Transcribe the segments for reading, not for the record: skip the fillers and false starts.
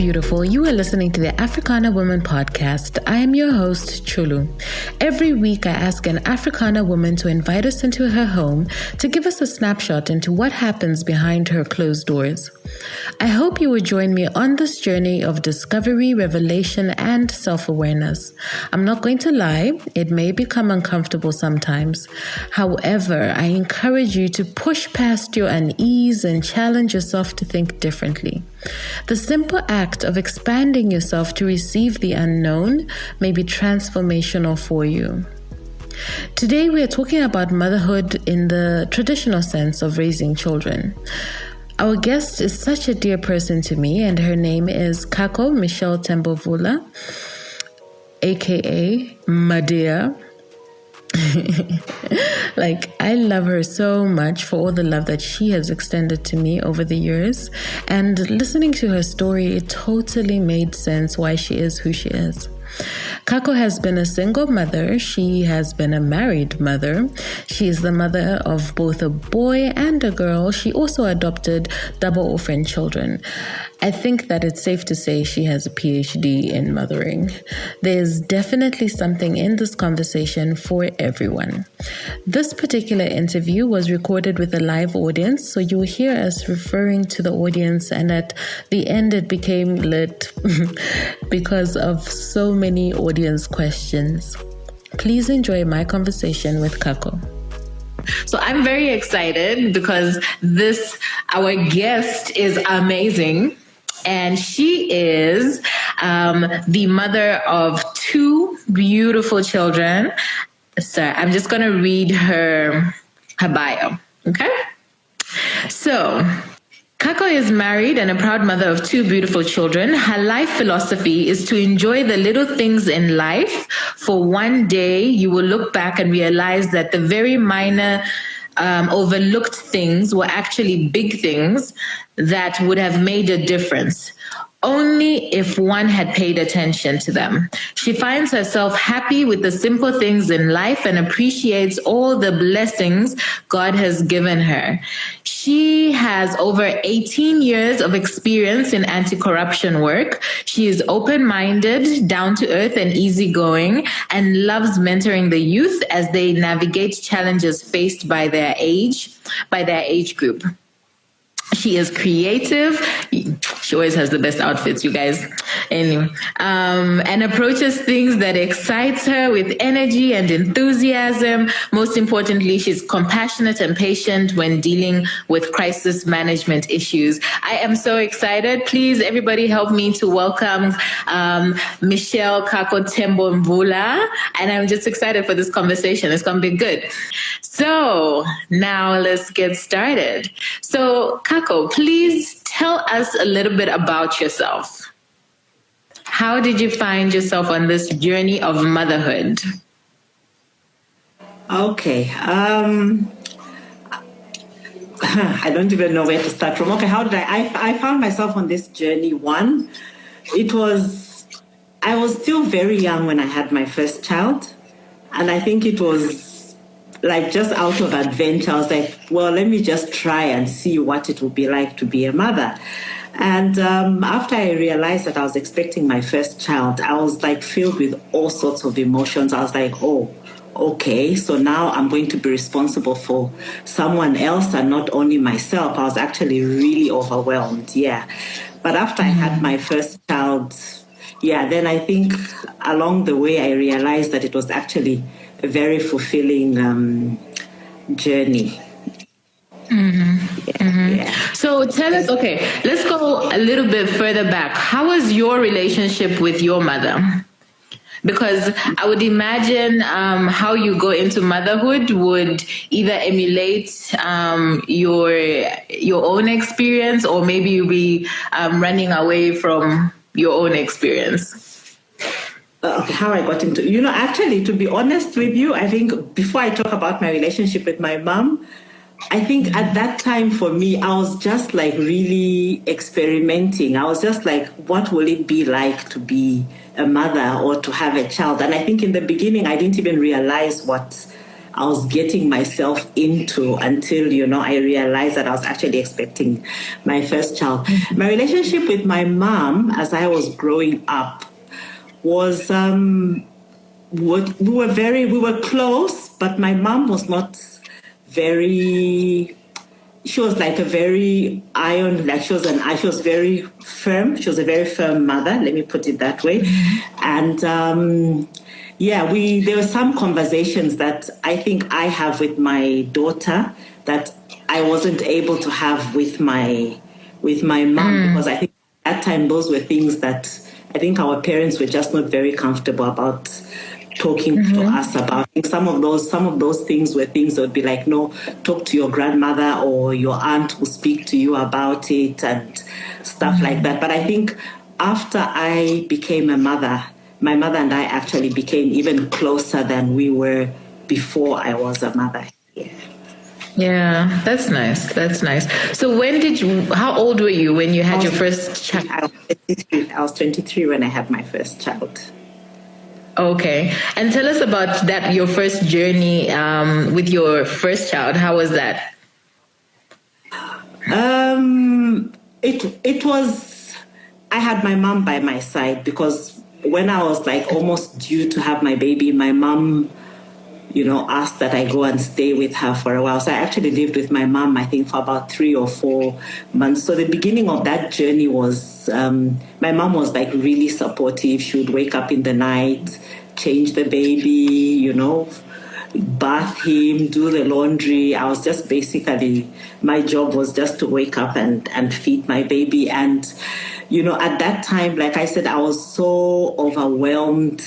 beautiful. You are listening to the Africana Woman podcast. I am your host, Chulu. Every week, I ask an Africana woman to invite us into her home to give us a snapshot into what happens behind her closed doors. I hope you will join me on this journey of discovery, revelation, and self-awareness. I'm not going to lie, it may become uncomfortable sometimes. However, I encourage you to push past your unease and challenge yourself to think differently. The simple act of expanding yourself to receive the unknown may be transformational for you. Today, we are talking about motherhood in the traditional sense of raising children. Our guest is such a dear person to me, and her name is Kako Michelle Mvula, aka Madea. I love her so much for all the love that she has extended to me over the years. And listening to her story, it totally made sense why she is who she is. Kako has been a single mother. She has been a married mother. She is the mother of both a boy and a girl. She also adopted double orphaned children. I think that it's safe to say she has a PhD in mothering. There's definitely something in this conversation for everyone. This particular interview was recorded with a live audience, so you'll hear us referring to the audience, and at the end it became lit because of so many audience questions. Please enjoy my conversation with Kako. So I'm very excited because our guest is amazing. And she is the mother of two beautiful children. So I'm just going to read her bio. Okay. So Kako is married and a proud mother of two beautiful children. Her life philosophy is to enjoy the little things in life, for one day you will look back and realize that the very minor overlooked things were actually big things that would have made a difference, only if one had paid attention to them. She finds herself happy with the simple things in life and appreciates all the blessings God has given her. She has over 18 years of experience in anti-corruption work. She is open-minded, down-to-earth, and easygoing, and loves mentoring the youth as they navigate challenges faced by their age group. She is creative. She always has the best outfits, you guys. Anyway, and approaches things that excites her with energy and enthusiasm. Most importantly, she's compassionate and patient when dealing with crisis management issues. I am so excited. Please, everybody, help me to welcome Michelle Kako Mvula. And I'm just excited for this conversation. It's going to be good. So now let's get started. So Kako, please tell us a little bit about yourself. How did you find yourself on this journey of motherhood? Okay. I don't even know where to start from. Okay, how did I found myself on this journey. One, I was still very young when I had my first child. And I think it was just out of adventure. I was like, well, let me just try and see what it would be like to be a mother. And after I realized that I was expecting my first child, I was filled with all sorts of emotions. I was like, oh, okay, so now I'm going to be responsible for someone else and not only myself. I was actually really overwhelmed, yeah. But after I had my first child, then I think along the way I realized that it was actually a very fulfilling journey. So tell us, let's go a little bit further back. How was your relationship with your mother? Because I would imagine how you go into motherhood would either emulate your own experience, or maybe you'll be running away from your own experience. How I got into, actually, to be honest with you, I think before I talk about my relationship with my mom, I think at that time for me, I was just really experimenting. I was just what will it be like to be a mother or to have a child? And I think in the beginning, I didn't even realize what I was getting myself into until, I realized that I was actually expecting my first child. My relationship with my mom as I was growing up was, we were close, but my mom was not very, she was like a very she was very firm. She was a very firm mother, let me put it that way. And there were some conversations that I think I have with my daughter that I wasn't able to have with my mom, because I think at that time those were things that I think our parents were just not very comfortable about talking to us about. I think some of those things were things that would be like, no, talk to your grandmother or your aunt will speak to you about it and stuff like that. But I think after I became a mother, my mother and I actually became even closer than we were before I was a mother. Yeah, that's nice. That's nice. So how old were you when you had your first child? I was 23 when I had my first child. Okay. And tell us about that, your first journey with your first child. How was that? It was, I had my mom by my side, because when I was like almost due to have my baby, my mom, asked that I go and stay with her for a while. So I actually lived with my mom, I think, for about 3 or 4 months. So the beginning of that journey was, my mom was like really supportive. She would wake up in the night, change the baby, bath him, do the laundry. I was just basically, my job was just to wake up and feed my baby. And, at that time, like I said, I was so overwhelmed.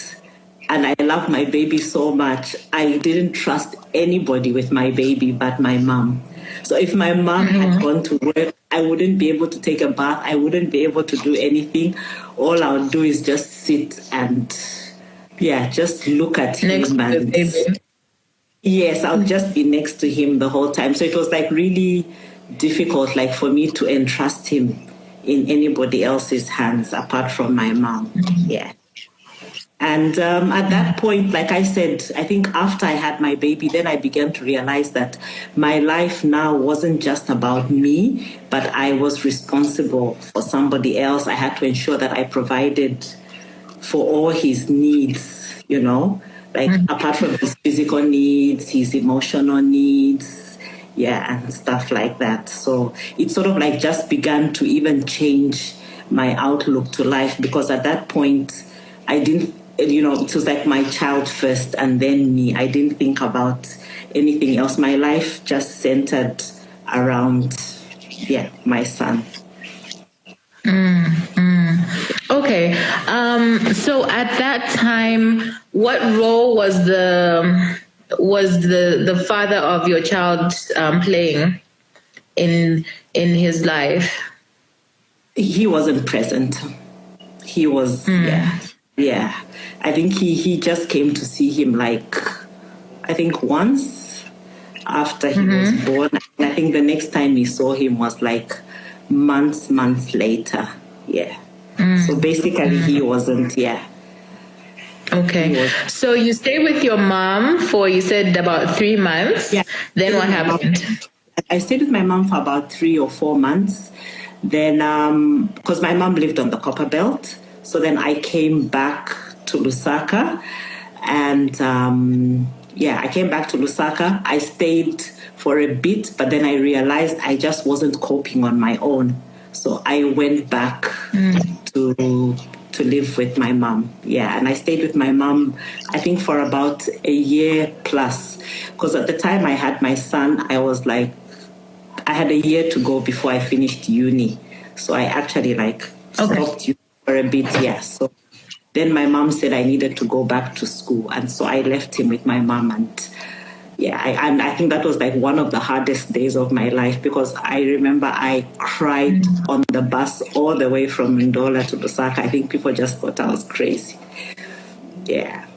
And I love my baby so much. I didn't trust anybody with my baby but my mom. So if my mom had gone to work, I wouldn't be able to take a bath. I wouldn't be able to do anything. All I would do is just sit and, just look at him. Yes, I'll just be next to him the whole time. So it was like really difficult, like for me to entrust him in anybody else's hands apart from my mom. Yeah. And at that point, like I said, I think after I had my baby, then I began to realize that my life now wasn't just about me, but I was responsible for somebody else. I had to ensure that I provided for all his needs, apart from his physical needs, his emotional needs, and stuff like that. So it sort of like just began to even change my outlook to life, because at that point, I didn't, it was like my child first and then me. I didn't think about anything else. My life just centered around, my son. Okay. So at that time, what role was the father of your child playing in his life? He wasn't present. He was, I think he just came to see him once after he was born. And I think the next time he saw him was like months later. Yeah. So basically he wasn't, Okay. So you stayed with your mom for, you said, about 3 months. Yeah. Then what happened? I stayed with my mom for about 3 or 4 months. Then, because my mom lived on the Copper Belt. So then I came back to Lusaka, and I came back to Lusaka. I stayed for a bit, but then I realized I just wasn't coping on my own. So I went back to live with my mom. Yeah, and I stayed with my mom, I think, for about a year plus. Because at the time I had my son, I had a year to go before I finished uni. So I actually stopped uni for a bit, So then my mom said I needed to go back to school. And so I left him with my mom. And I think that was one of the hardest days of my life, because I remember I cried on the bus all the way from Mvula to Lusaka. I think people just thought I was crazy. Yeah.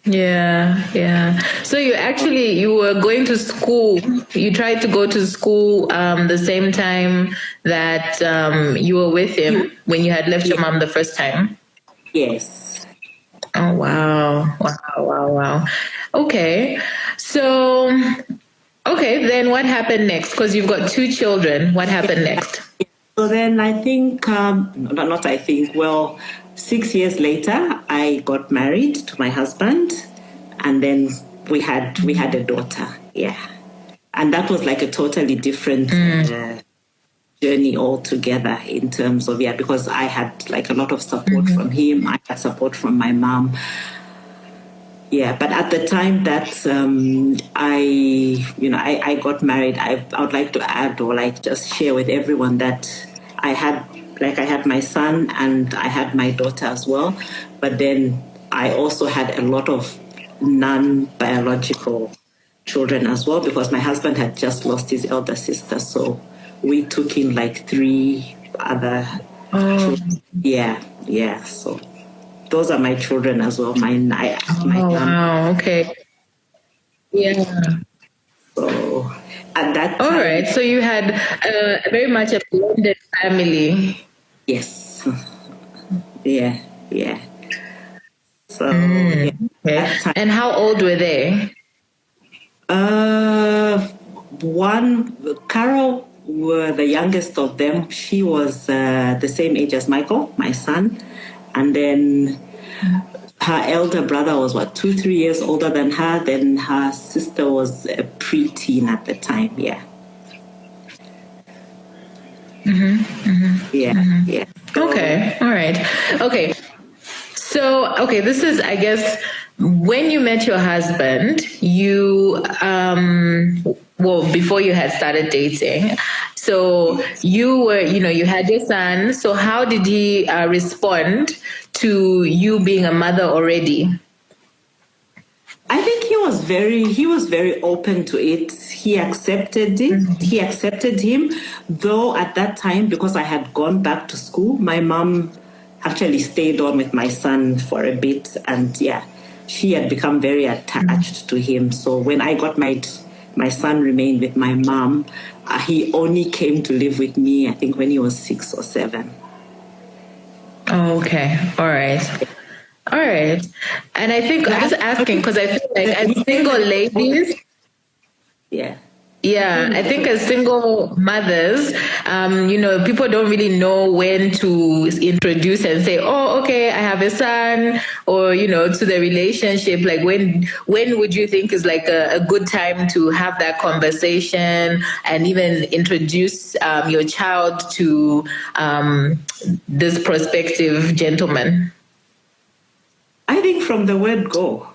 Yeah. So you were going to school. You tried to go to school the same time that you were with him when you had left your mom the first time. Yes. Oh, wow. Wow, wow, wow. Okay. So, okay, then what happened next? Because you've got two children. What happened next? So then I think, not I think, well, 6 years later, I got married to my husband, and then we had a daughter. Yeah. And that was like a totally different journey altogether in terms of, because I had like a lot of support from him. I had support from my mom. Yeah, but at the time that I got married, I would like to add or like just share with everyone that I had my son and I had my daughter as well, but then I also had a lot of non-biological children as well because my husband had just lost his elder sister, so we took in like 3 other children. Yeah, so those are my children as well. Wow, okay. Yeah. So at that time. All time, right. So you had very much a blended family. Yes. Yeah. So, okay. And how old were they? Carol were the youngest of them. She was the same age as Michael, my son. And then her elder brother was 2-3 years older than her. Then her sister was a preteen at the time. Yeah. Yeah. Okay. All right. Okay. So, okay, this is, I guess, when you met your husband, you, before you had started dating, so you were, you had your son. So how did he respond to you being a mother already? I think he was very open to it. He accepted it. Mm-hmm. He accepted him, though at that time, because I had gone back to school, my mom actually stayed on with my son for a bit, and she had become very attached to him. So when I got married, my son remained with my mom. He only came to live with me, I think, when he was 6 or 7. Oh, okay. All right. All right. And I think I'm just asking because I feel like as single ladies, Yeah, I think as single mothers, people don't really know when to introduce and say, oh, okay, I have a son, or, to the relationship. Like when would you think is like a good time to have that conversation and even introduce your child to this prospective gentleman? I think from the word go.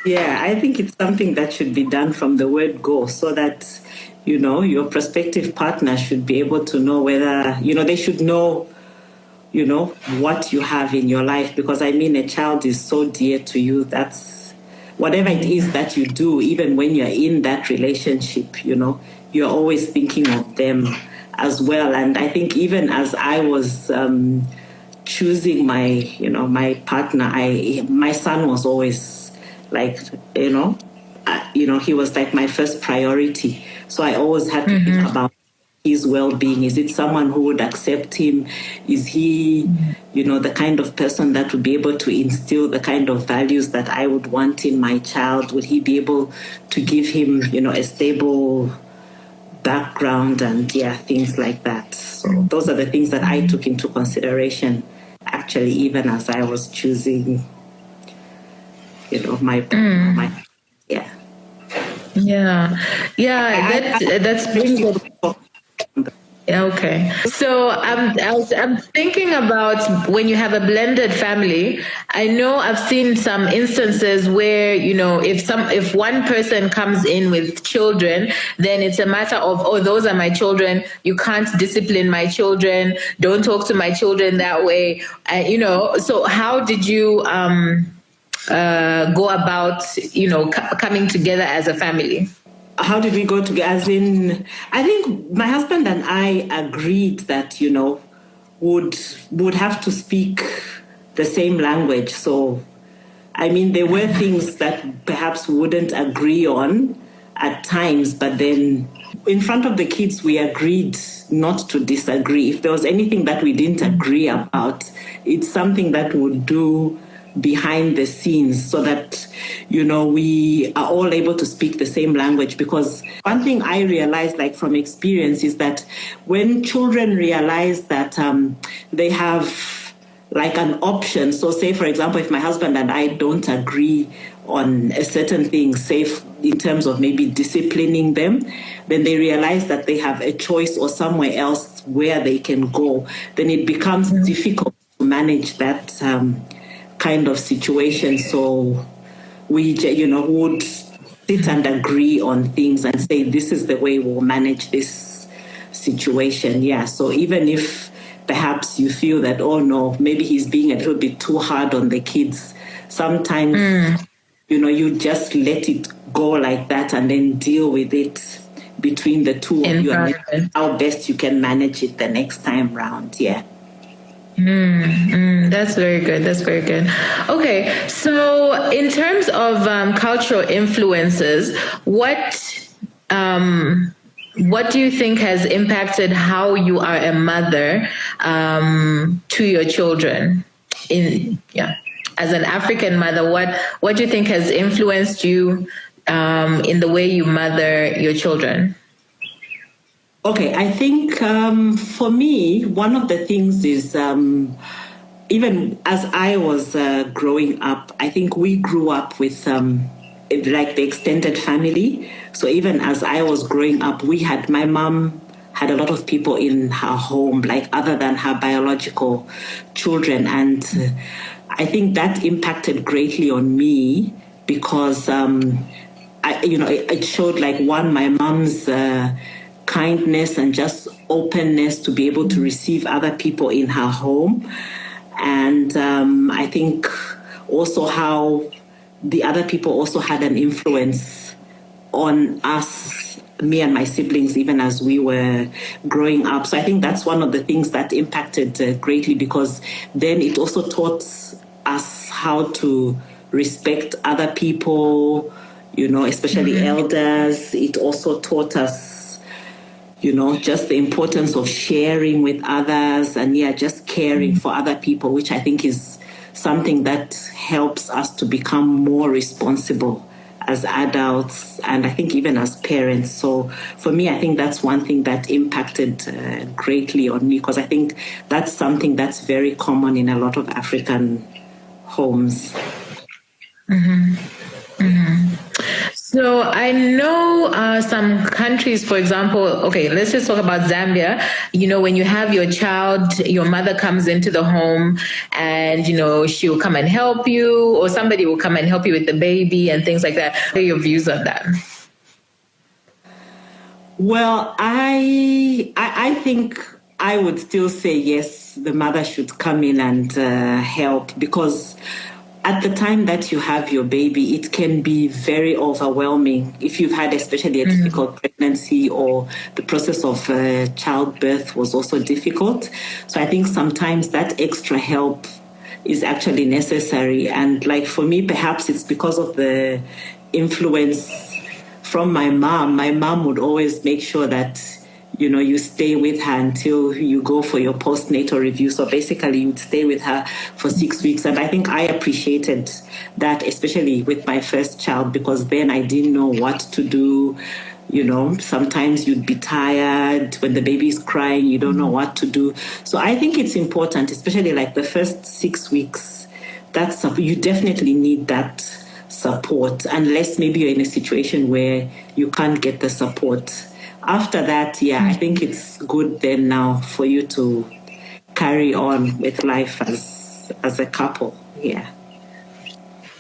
Yeah, I think it's something that should be done from the word go so that, your prospective partner should be able to know whether, they should know, what you have in your life. Because, a child is so dear to you. That's whatever it is that you do, even when you're in that relationship, you're always thinking of them as well. And I think even as I was choosing my, my partner, my son was always like, he was like my first priority. So I always had to think about his well-being. Is it someone who would accept him? Is he, the kind of person that would be able to instill the kind of values that I would want in my child? Would he be able to give him, a stable background and things like that? So those are the things that I took into consideration, actually, even as I was choosing my that's okay. So I'm thinking about when you have a blended family. I know I've seen some instances where if one person comes in with children, then it's a matter of, oh, those are my children, you can't discipline my children, don't talk to my children that way. So how did you go about, coming together as a family? How did we go together? As in, I think my husband and I agreed that, would have to speak the same language. So, there were things that perhaps we wouldn't agree on at times, but then in front of the kids, we agreed not to disagree. If there was anything that we didn't agree about, it's something that we'll do behind the scenes so that, we are all able to speak the same language. Because one thing I realized, like from experience, is that when children realize that they have like an option. So say, for example, if my husband and I don't agree on a certain thing, say in terms of maybe disciplining them, then they realize that they have a choice or somewhere else where they can go. Then it becomes difficult to manage that kind of situation. So we, would sit and agree on things and say, this is the way we'll manage this situation. Yeah. So even if perhaps you feel that, oh no, maybe he's being a little bit too hard on the kids, sometimes, you just let it go like that and then deal with it between the two of you and how best you can manage it the next time round. Yeah. That's very good. That's very good. Okay. So in terms of cultural influences, what do you think has impacted how you are a mother to your children? As an African mother, what do you think has influenced you in the way you mother your children? Okay, I think for me, one of the things is even as I was growing up, I think we grew up with like the extended family. So even as I was growing up, my mom had a lot of people in her home, like other than her biological children. And I think that impacted greatly on me because, it showed like my mom's kindness and just openness to be able to receive other people in her home. And I think also how the other people also had an influence on us, me and my siblings, even as we were growing up. So I think that's one of the things that impacted greatly, because then it also taught us how to respect other people, especially elders. It also taught us, just the importance of sharing with others and just caring for other people, which I think is something that helps us to become more responsible as adults and I think even as parents. So for me, I think that's one thing that impacted greatly on me, because I think that's something that's very common in a lot of African homes. So I know some countries, for example, okay, let's just talk about Zambia. When you have your child, your mother comes into the home and, she'll come and help you, or somebody will come and help you with the baby and things like that. What are your views on that? Well, I think I would still say yes, the mother should come in and help, because at the time that you have your baby, it can be very overwhelming if you've had especially a difficult pregnancy, or the process of childbirth was also difficult. So I think sometimes that extra help is actually necessary. And like for me, perhaps it's because of the influence from my mom. My mom would always make sure that you stay with her until you go for your postnatal review. So basically, you'd stay with her for 6 weeks. And I think I appreciated that, especially with my first child, because then I didn't know what to do. Sometimes you'd be tired when the baby's crying, you don't know what to do. So I think it's important, especially like the first 6 weeks, you definitely need that support, unless maybe you're in a situation where you can't get the support. After that, I think it's good then now for you to carry on with life as a couple. Yeah.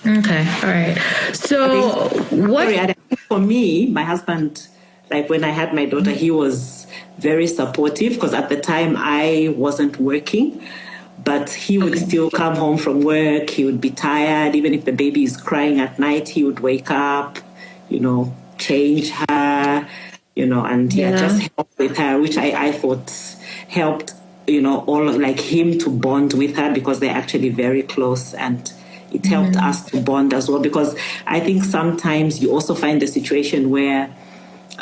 Okay. All right. So for me, my husband, like when I had my daughter, he was very supportive, because at the time I wasn't working, but he would still come home from work. He would be tired. Even if the baby is crying at night, he would wake up, change her, and just help with her, which I thought helped, all like him to bond with her, because they're actually very close, and it helped us to bond as well, because I think sometimes you also find a situation where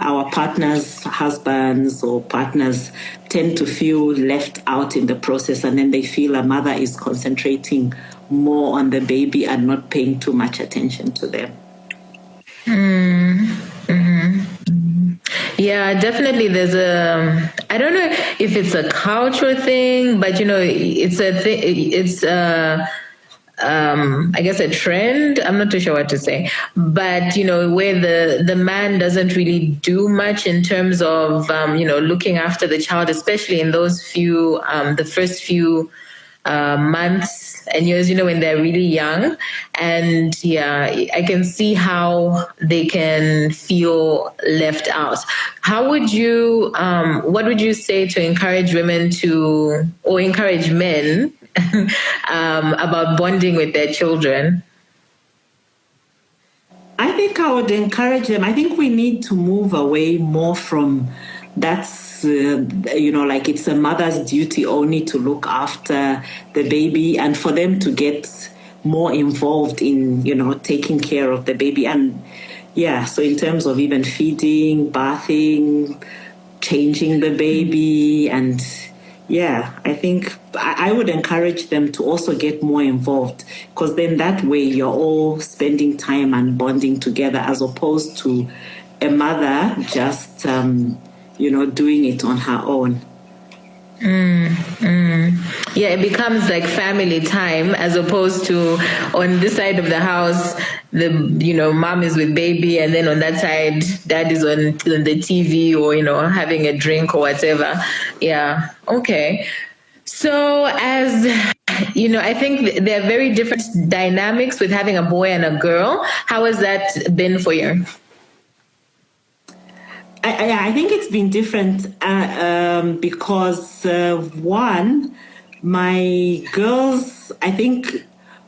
our partners, husbands or partners, tend to feel left out in the process, and then they feel a mother is concentrating more on the baby and not paying too much attention to them. Yeah, definitely. There's I don't know if it's a cultural thing, but it's a it's I guess a trend. I'm not too sure what to say, but where the man doesn't really do much in terms of looking after the child, especially in those the first few months and years, when they're really young. And yeah, I can see how they can feel left out. What would you say to encourage women or encourage men about bonding with their children? I think I would encourage them. I think we need to move away more from that's like it's a mother's duty only to look after the baby, and for them to get more involved in taking care of the baby. And so in terms of even feeding, bathing, changing the baby, and I think I would encourage them to also get more involved, because then that way you're all spending time and bonding together, as opposed to a mother just doing it on her own. Yeah, it becomes like family time, as opposed to on this side of the house, the mom is with baby, and then on that side, dad is on the TV or having a drink or whatever. Yeah, okay. So as I think there are very different dynamics with having a boy and a girl. How has that been for you? I think it's been different because one, my girls, I think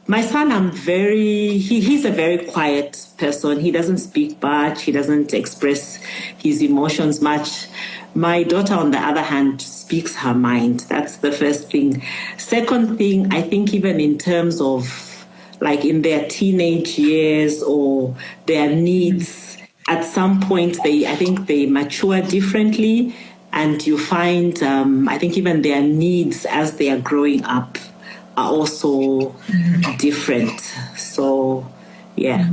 my son, he's a very quiet person. He doesn't speak much. He doesn't express his emotions much. My daughter, on the other hand, speaks her mind. That's the first thing. Second thing, I think even in terms of like in their teenage years or their needs, at some point, I think they mature differently, and you find, I think even their needs as they are growing up are also different. So, yeah.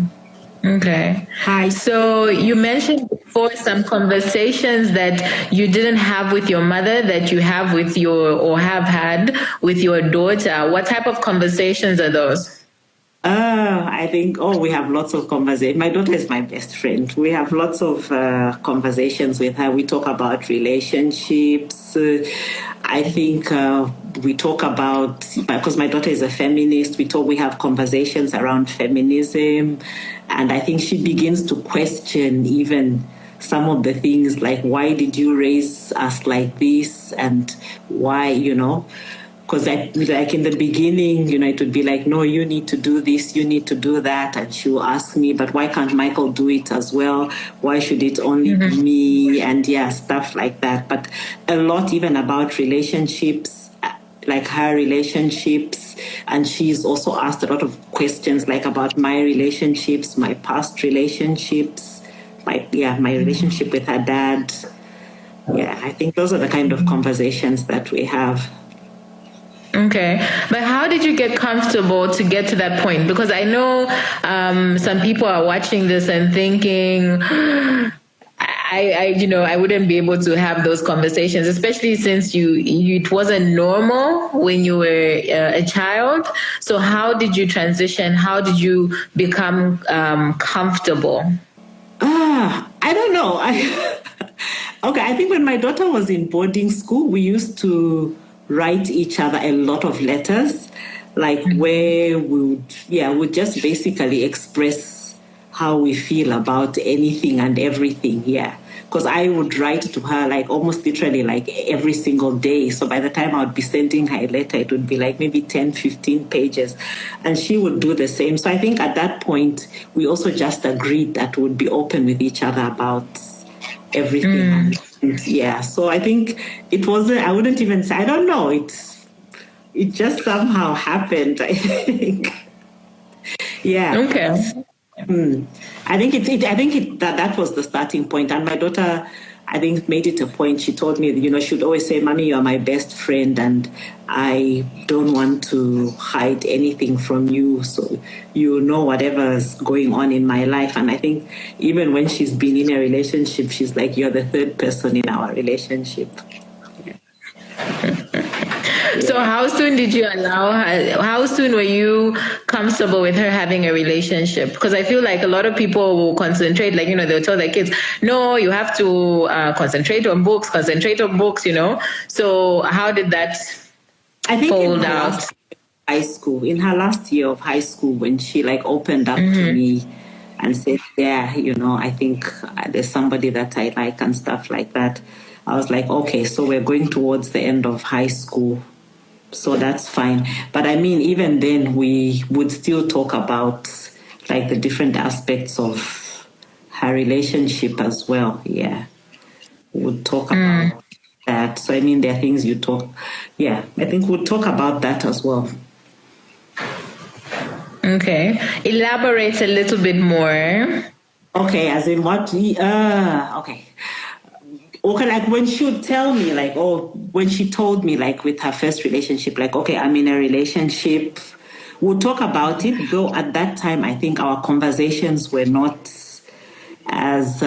Okay. Hi. So you mentioned before some conversations that you didn't have with your mother that you have or have had with your daughter. What type of conversations are those? I think, we have lots of conversations. My daughter is my best friend. We have lots of conversations with her. We talk about relationships. I think we talk about, because my daughter is a feminist, we have conversations around feminism. And I think she begins to question even some of the things like, why did you raise us like this? And why, because like in the beginning, it would be like, no, you need to do this, you need to do that. And she will ask me, but why can't Michael do it as well? Why should it only be me? And stuff like that. But a lot even about relationships, like her relationships. And she's also asked a lot of questions like about my relationships, my past relationships, my relationship with her dad. Yeah, I think those are the kind of conversations that we have. Okay. But how did you get comfortable to get to that point? Because I know some people are watching this and thinking, I wouldn't be able to have those conversations, especially since it wasn't normal when you were a child. So how did you transition? How did you become comfortable? I don't know. I think when my daughter was in boarding school, we used to write each other a lot of letters, like where we would just basically express how we feel about anything and everything. Yeah. Because I would write to her like almost literally like every single day. So by the time I would be sending her a letter, it would be like maybe 10, 15 pages. And she would do the same. So I think at that point, we also just agreed that we would be open with each other about everything. Yeah, so I think it wasn't, I wouldn't even say, I don't know, it just somehow happened, I think. Yeah. Okay. I think that was the starting point. And my daughter, I think, made it a point. She told me, she'd always say, "Mommy, you're my best friend, and I don't want to hide anything from you. So you know whatever's going on in my life." And I think even when she's been in a relationship, she's like, "You're the third person in our relationship." So how soon did you allow her, how soon were you comfortable with her having a relationship? Because I feel like a lot of people will concentrate, like, they'll tell their kids, no, you have to concentrate on books, So how did that I think fold out? in her last year of high school, when she like opened up to me and said, "Yeah, I think there's somebody that I like," and stuff like that. I was like, okay, so we're going towards the end of high school, so that's fine. But I mean, even then, we would still talk about like the different aspects of her relationship as well. Yeah, we would talk about that. So I mean, there are things you talk. Yeah, I think we'll talk about that as well. Okay. Elaborate a little bit more. Okay, as in what? Okay. Okay, like when she would tell me, like, when she told me, like, with her first relationship, like, okay, I'm in a relationship, we'll talk about it. Though at that time, I think our conversations were not as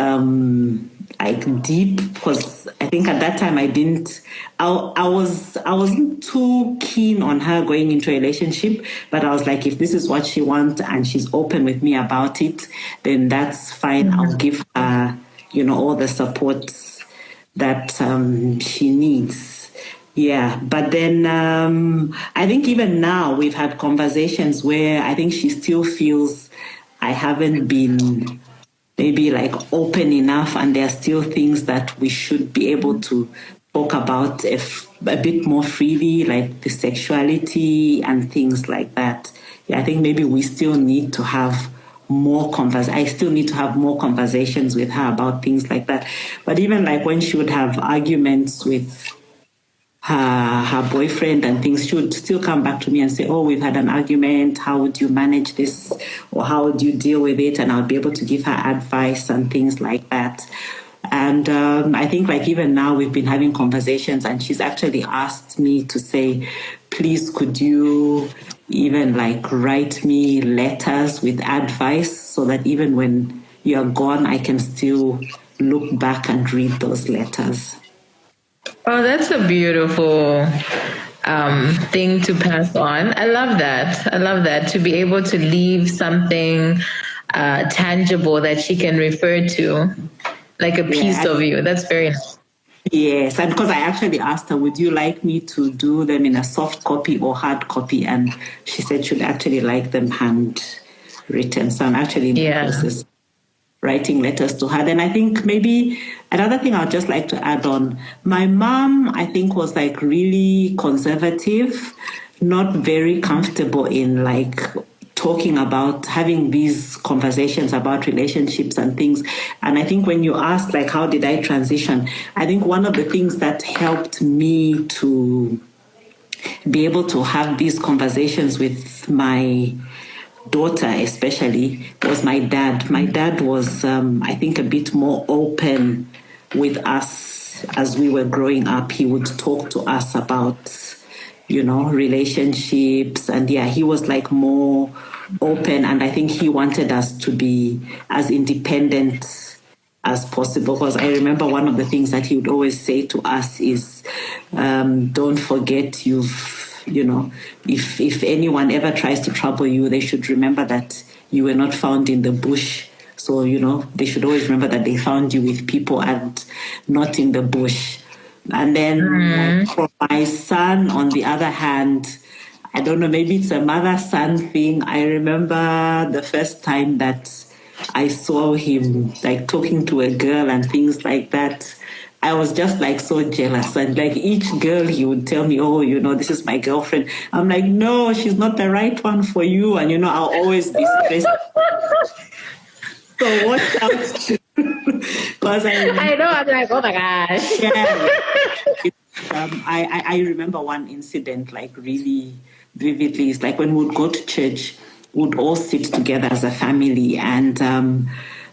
like deep, because I think at that time I wasn't too keen on her going into a relationship, but I was like, if this is what she wants and she's open with me about it, then that's fine. I'll give her all the support that she needs. Yeah, but then I think even now we've had conversations where I think she still feels I haven't been maybe like open enough, and there are still things that we should be able to talk about a bit more freely, like the sexuality and things like that. Yeah, I think maybe we still need to have I still need to have more conversations with her about things like that. But even like when she would have arguments with her boyfriend and things, she would still come back to me and say, "Oh, we've had an argument. How would you manage this? Or how would you deal with it?" And I'll be able to give her advice and things like that. And I think like even now we've been having conversations, and she's actually asked me to say, "Please, could you even like write me letters with advice, so that even when you're gone, I can still look back and read those letters." Oh, that's a beautiful thing to pass on. I love that. I love that, to be able to leave something tangible that she can refer to, like a piece of you. That's very nice. Yes, and because I actually asked her, would you like me to do them in a soft copy or hard copy? And she said she'd actually like them handwritten. So I'm actually in the process writing letters to her. Then I think maybe another thing I'd just like to add on, my mom, I think, was like really conservative, not very comfortable in like talking about having these conversations about relationships and things. And I think when you ask like, how did I transition? I think one of the things that helped me to be able to have these conversations with my daughter especially was my dad. My dad was, I think, a bit more open with us as we were growing up. He would talk to us about, relationships. And yeah, he was like more open. And I think he wanted us to be as independent as possible. Because I remember one of the things that he would always say to us is, don't forget if anyone ever tries to trouble you, they should remember that you were not found in the bush. So, they should always remember that they found you with people and not in the bush. And then for my son, on the other hand, I don't know, maybe it's a mother-son thing. I remember the first time that I saw him like talking to a girl and things like that. I was just like so jealous. And like each girl, he would tell me, "Oh, this is my girlfriend." I'm like, "No, she's not the right one for you." And, I'll always be stressed. So watch out. Because I know, I'm like, oh my gosh. Yeah. I remember one incident like really vividly. It's like when we would go to church, would all sit together as a family. And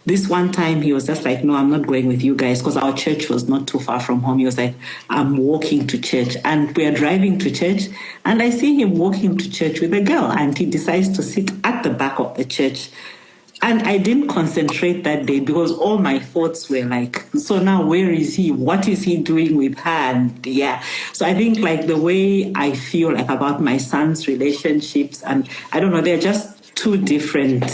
this one time he was just like, no, I'm not going with you guys, because our church was not too far from home. He was like, I'm walking to church. And we are driving to church, and I see him walking to church with a girl, and he decides to sit at the back of the church. And I didn't concentrate that day because all my thoughts were like, so now where is he? What is he doing with her? And yeah. So I think like the way I feel like about my son's relationships, and I don't know, they're just two different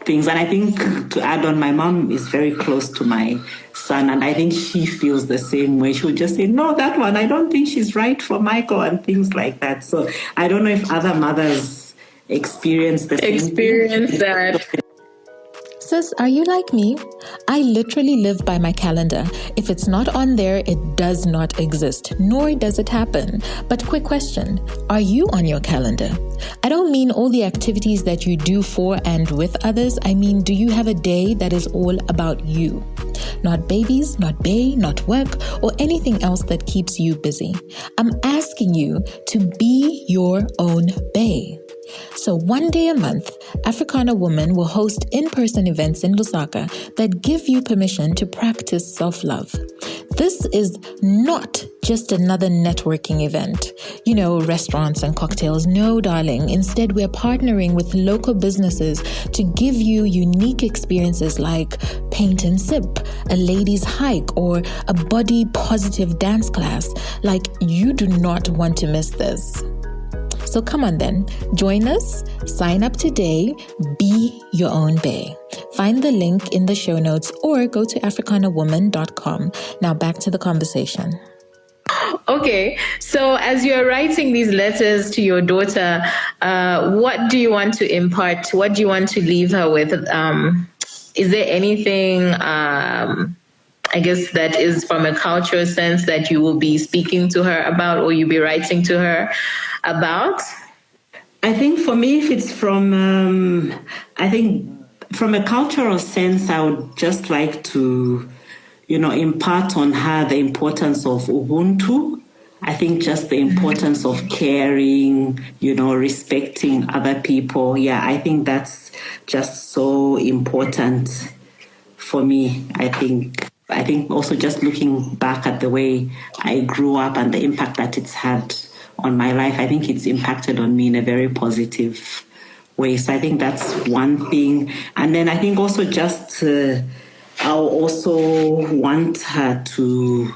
things. And I think to add on, my mom is very close to my son, and I think she feels the same way. She would just say, no, that one, I don't think she's right for Michael, and things like that. So I don't know if other mothers experience the same experience that. Sis, are you like me? I literally live by my calendar. If it's not on there, it does not exist, nor does it happen. But quick question, are you on your calendar? I don't mean all the activities that you do for and with others. I mean, do you have a day that is all about you? Not babies, not bae, not work, or anything else that keeps you busy. I'm asking you to be your own bae. So one day a month, Africana Woman will host in-person events in Lusaka that give you permission to practice self-love. This is not just another networking event. You know, restaurants and cocktails. No, darling. Instead, we're partnering with local businesses to give you unique experiences like paint and sip, a ladies' hike, or a body positive dance class. Like, you do not want to miss this. So come on then, join us, sign up today, be your own bae. Find the link in the show notes or go to africanawoman.com. Now back to the conversation. Okay, so as you're writing these letters to your daughter, what do you want to impart? What do you want to leave her with? Is there anything, I guess, that is from a cultural sense that you will be speaking to her about, or you'll be writing to her about? I think for me, if it's from, from a cultural sense, I would just like to, impart on her the importance of Ubuntu. I think just the importance of caring, respecting other people. Yeah, I think that's just so important for me. I think also just looking back at the way I grew up and the impact that it's had on my life, I think it's impacted on me in a very positive way. So I think that's one thing. And then I think also just I'll also want her to,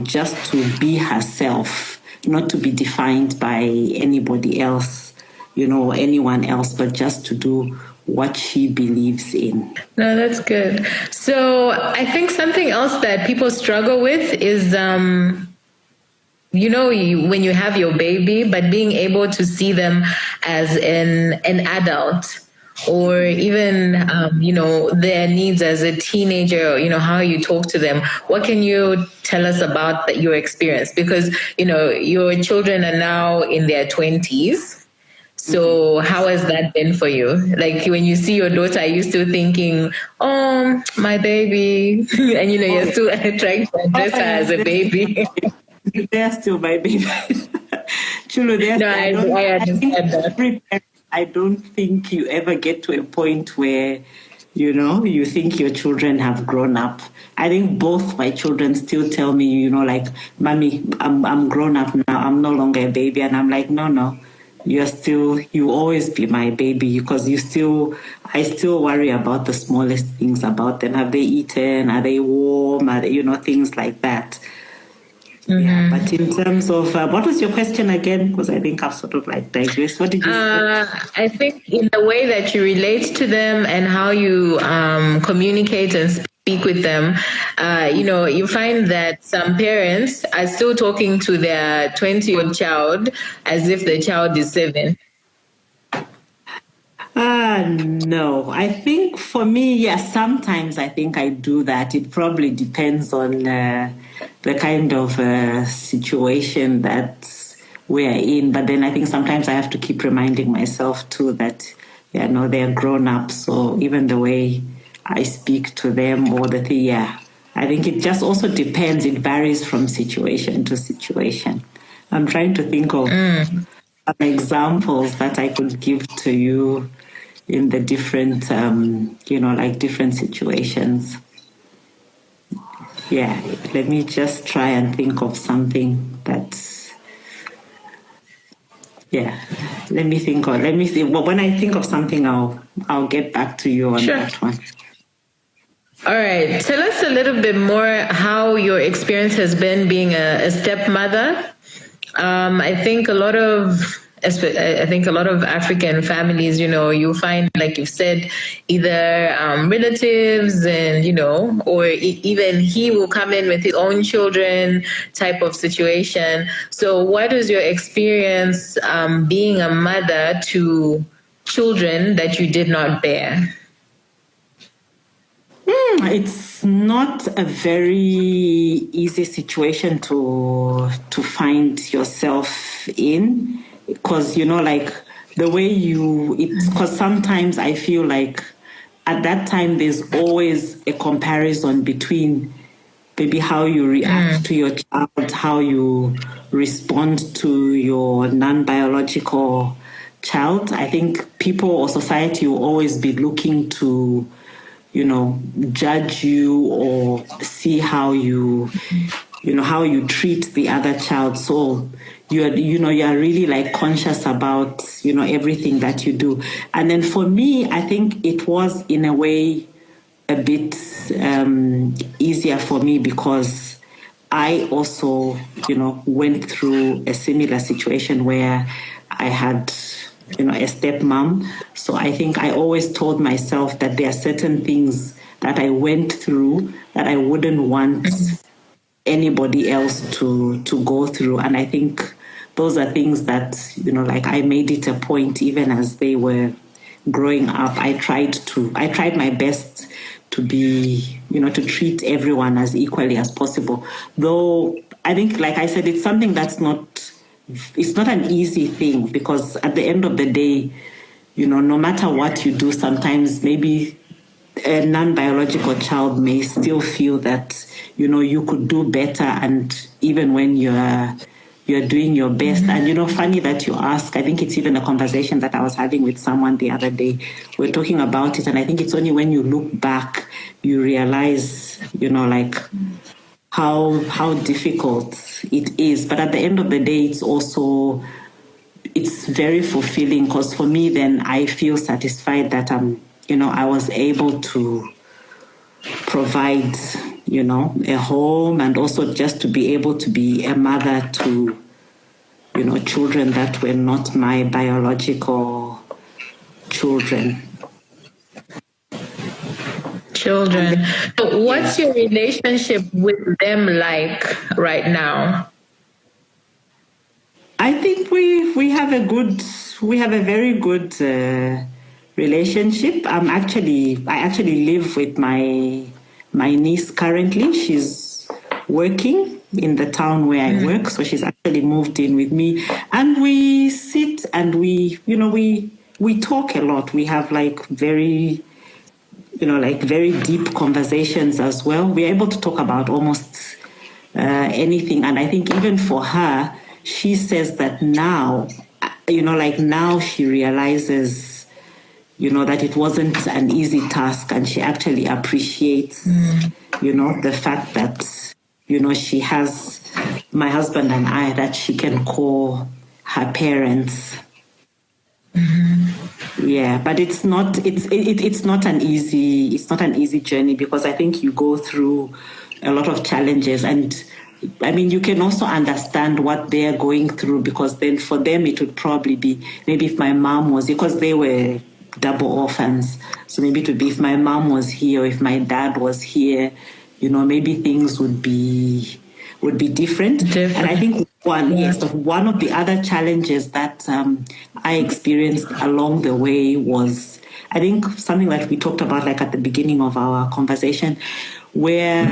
just to be herself, not to be defined by anybody else, anyone else, but just to do what she believes in. No, that's good. So I think something else that people struggle with is, when you have your baby, but being able to see them as an adult, or even, their needs as a teenager, how you talk to them. What can you tell us about your experience? Because, your children are now in their 20s. So how has that been for you? Like when you see your daughter, are you still thinking, oh, my baby? And, you're still trying to address her as a baby. They're still my baby. Chulu, I don't think you ever get to a point where, you think your children have grown up. I think both my children still tell me, like, Mommy, I'm grown up now. I'm no longer a baby. And I'm like, no. You always be my baby, because I still worry about the smallest things about them. Have they eaten? Are they warm? Are they, things like that. Mm-hmm. Yeah, but in terms of, what was your question again? Because I think I've sort of digressed. What did you say? I think in the way that you relate to them and how you communicate and speak with them, you find that some parents are still talking to their 20-year-old child as if the child is 7. No, I think for me, yes, sometimes I think I do that. It probably depends on the kind of situation that we're in. But then I think sometimes I have to keep reminding myself too that, they're grown up. So even the way I speak to them or the thing, I think it just also depends. It varies from situation to situation. I'm trying to think of some examples that I could give to you in the different, like different situations. Yeah, let me just try and think of something that's, let me see. Well, when I think of something, I'll get back to you on that one. All right. Tell us a little bit more how your experience has been being a stepmother. I think a lot of African families, you find, like you've said, either relatives and, or even he will come in with his own children type of situation. So what is your experience being a mother to children that you did not bear? It's not a very easy situation to find yourself in, because the way because sometimes I feel like at that time there's always a comparison between maybe how you react to your child, how you respond to your non-biological child. I think people or society will always be looking to judge you or see how you treat the other child. So you're really conscious about, everything that you do. And then for me, I think it was in a way a bit easier for me because I also, went through a similar situation where I had a stepmom. So I think I always told myself that there are certain things that I went through that I wouldn't want anybody else to go through. And I think those are things that, I made it a point, even as they were growing up. I tried my best to be, to treat everyone as equally as possible. Though I think, like I said, it's something it's not an easy thing, because at the end of the day, no matter what you do, sometimes maybe a non-biological child may still feel that, you could do better. And even when you're doing your best. And, funny that you ask, I think it's even a conversation that I was having with someone the other day. We're talking about it. And I think it's only when you look back, you realize, how difficult it is. But at the end of the day, it's very fulfilling, because for me, then I feel satisfied that I was able to provide, a home, and also just to be able to be a mother to, children that were not my biological children. So what's your relationship with them like right now? I think we have a very good relationship. I actually live with my niece currently. She's working in the town where I work, so she's actually moved in with me, and we sit and we talk a lot. We have very deep conversations as well. We're able to talk about almost anything. And I think even for her, she says that now, now she realizes, that it wasn't an easy task, and she actually appreciates, the fact that, she has my husband and I that she can call her parents. Yeah, but it's not an easy journey, because I think you go through a lot of challenges. And I mean, you can also understand what they're going through, because then for them it would probably be, maybe if my mom was, because they were double orphans, so maybe it would be if my mom was here or if my dad was here, maybe things would be different. And I think one of the other challenges that I experienced along the way was, I think, something that we talked about at the beginning of our conversation, where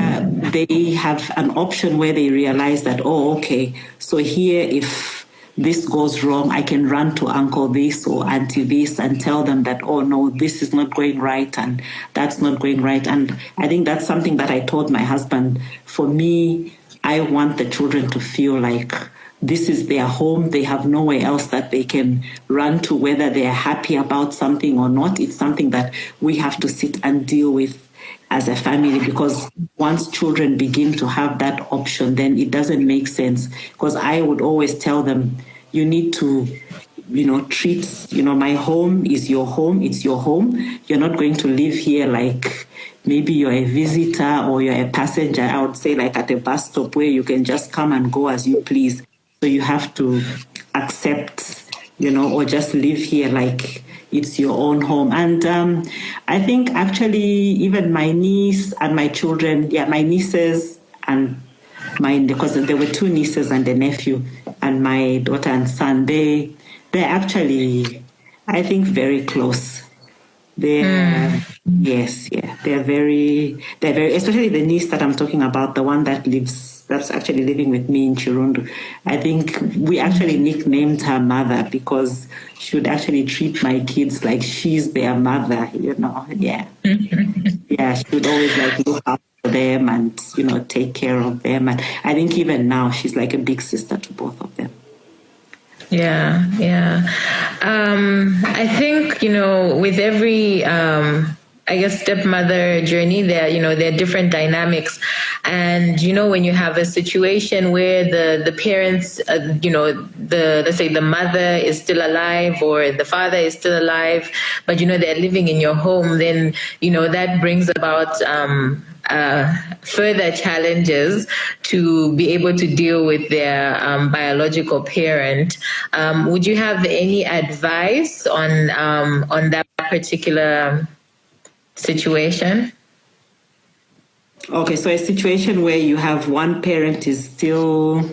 they have an option where they realize that, oh, okay, so here, if this goes wrong, I can run to uncle this or auntie this and tell them that, oh no, this is not going right and that's not going right. And I think that's something that I told my husband. For me, I want the children to feel like this is their home. They have nowhere else that they can run to, whether they're happy about something or not. It's something that we have to sit and deal with as a family, because once children begin to have that option, then it doesn't make sense. Because I would always tell them, you need to, treat, my home is your home. It's your home. You're not going to live here like maybe you're a visitor or you're a passenger. I would say like at a bus stop where you can just come and go as you please. So you have to accept, or just live here like it's your own home. And I think actually even my niece and my children, my nieces and because there were 2 nieces and a nephew, and my daughter and son, they're actually, I think, very close. They're very, especially the niece that I'm talking about, the one that's actually living with me in Chirundu. I think we actually nicknamed her mother because she would actually treat my kids like she's their mother, Yeah, she would always like look after them and, take care of them. And I think even now she's like a big sister to both of them. Yeah. I think, with every, stepmother journey, there are different dynamics. And, when you have a situation where the parents, let's say the mother is still alive or the father is still alive, but, they're living in your home, then, that brings about, further challenges to be able to deal with their biological parent. Would you have any advice on that particular situation? Okay, so a situation where you have one parent is still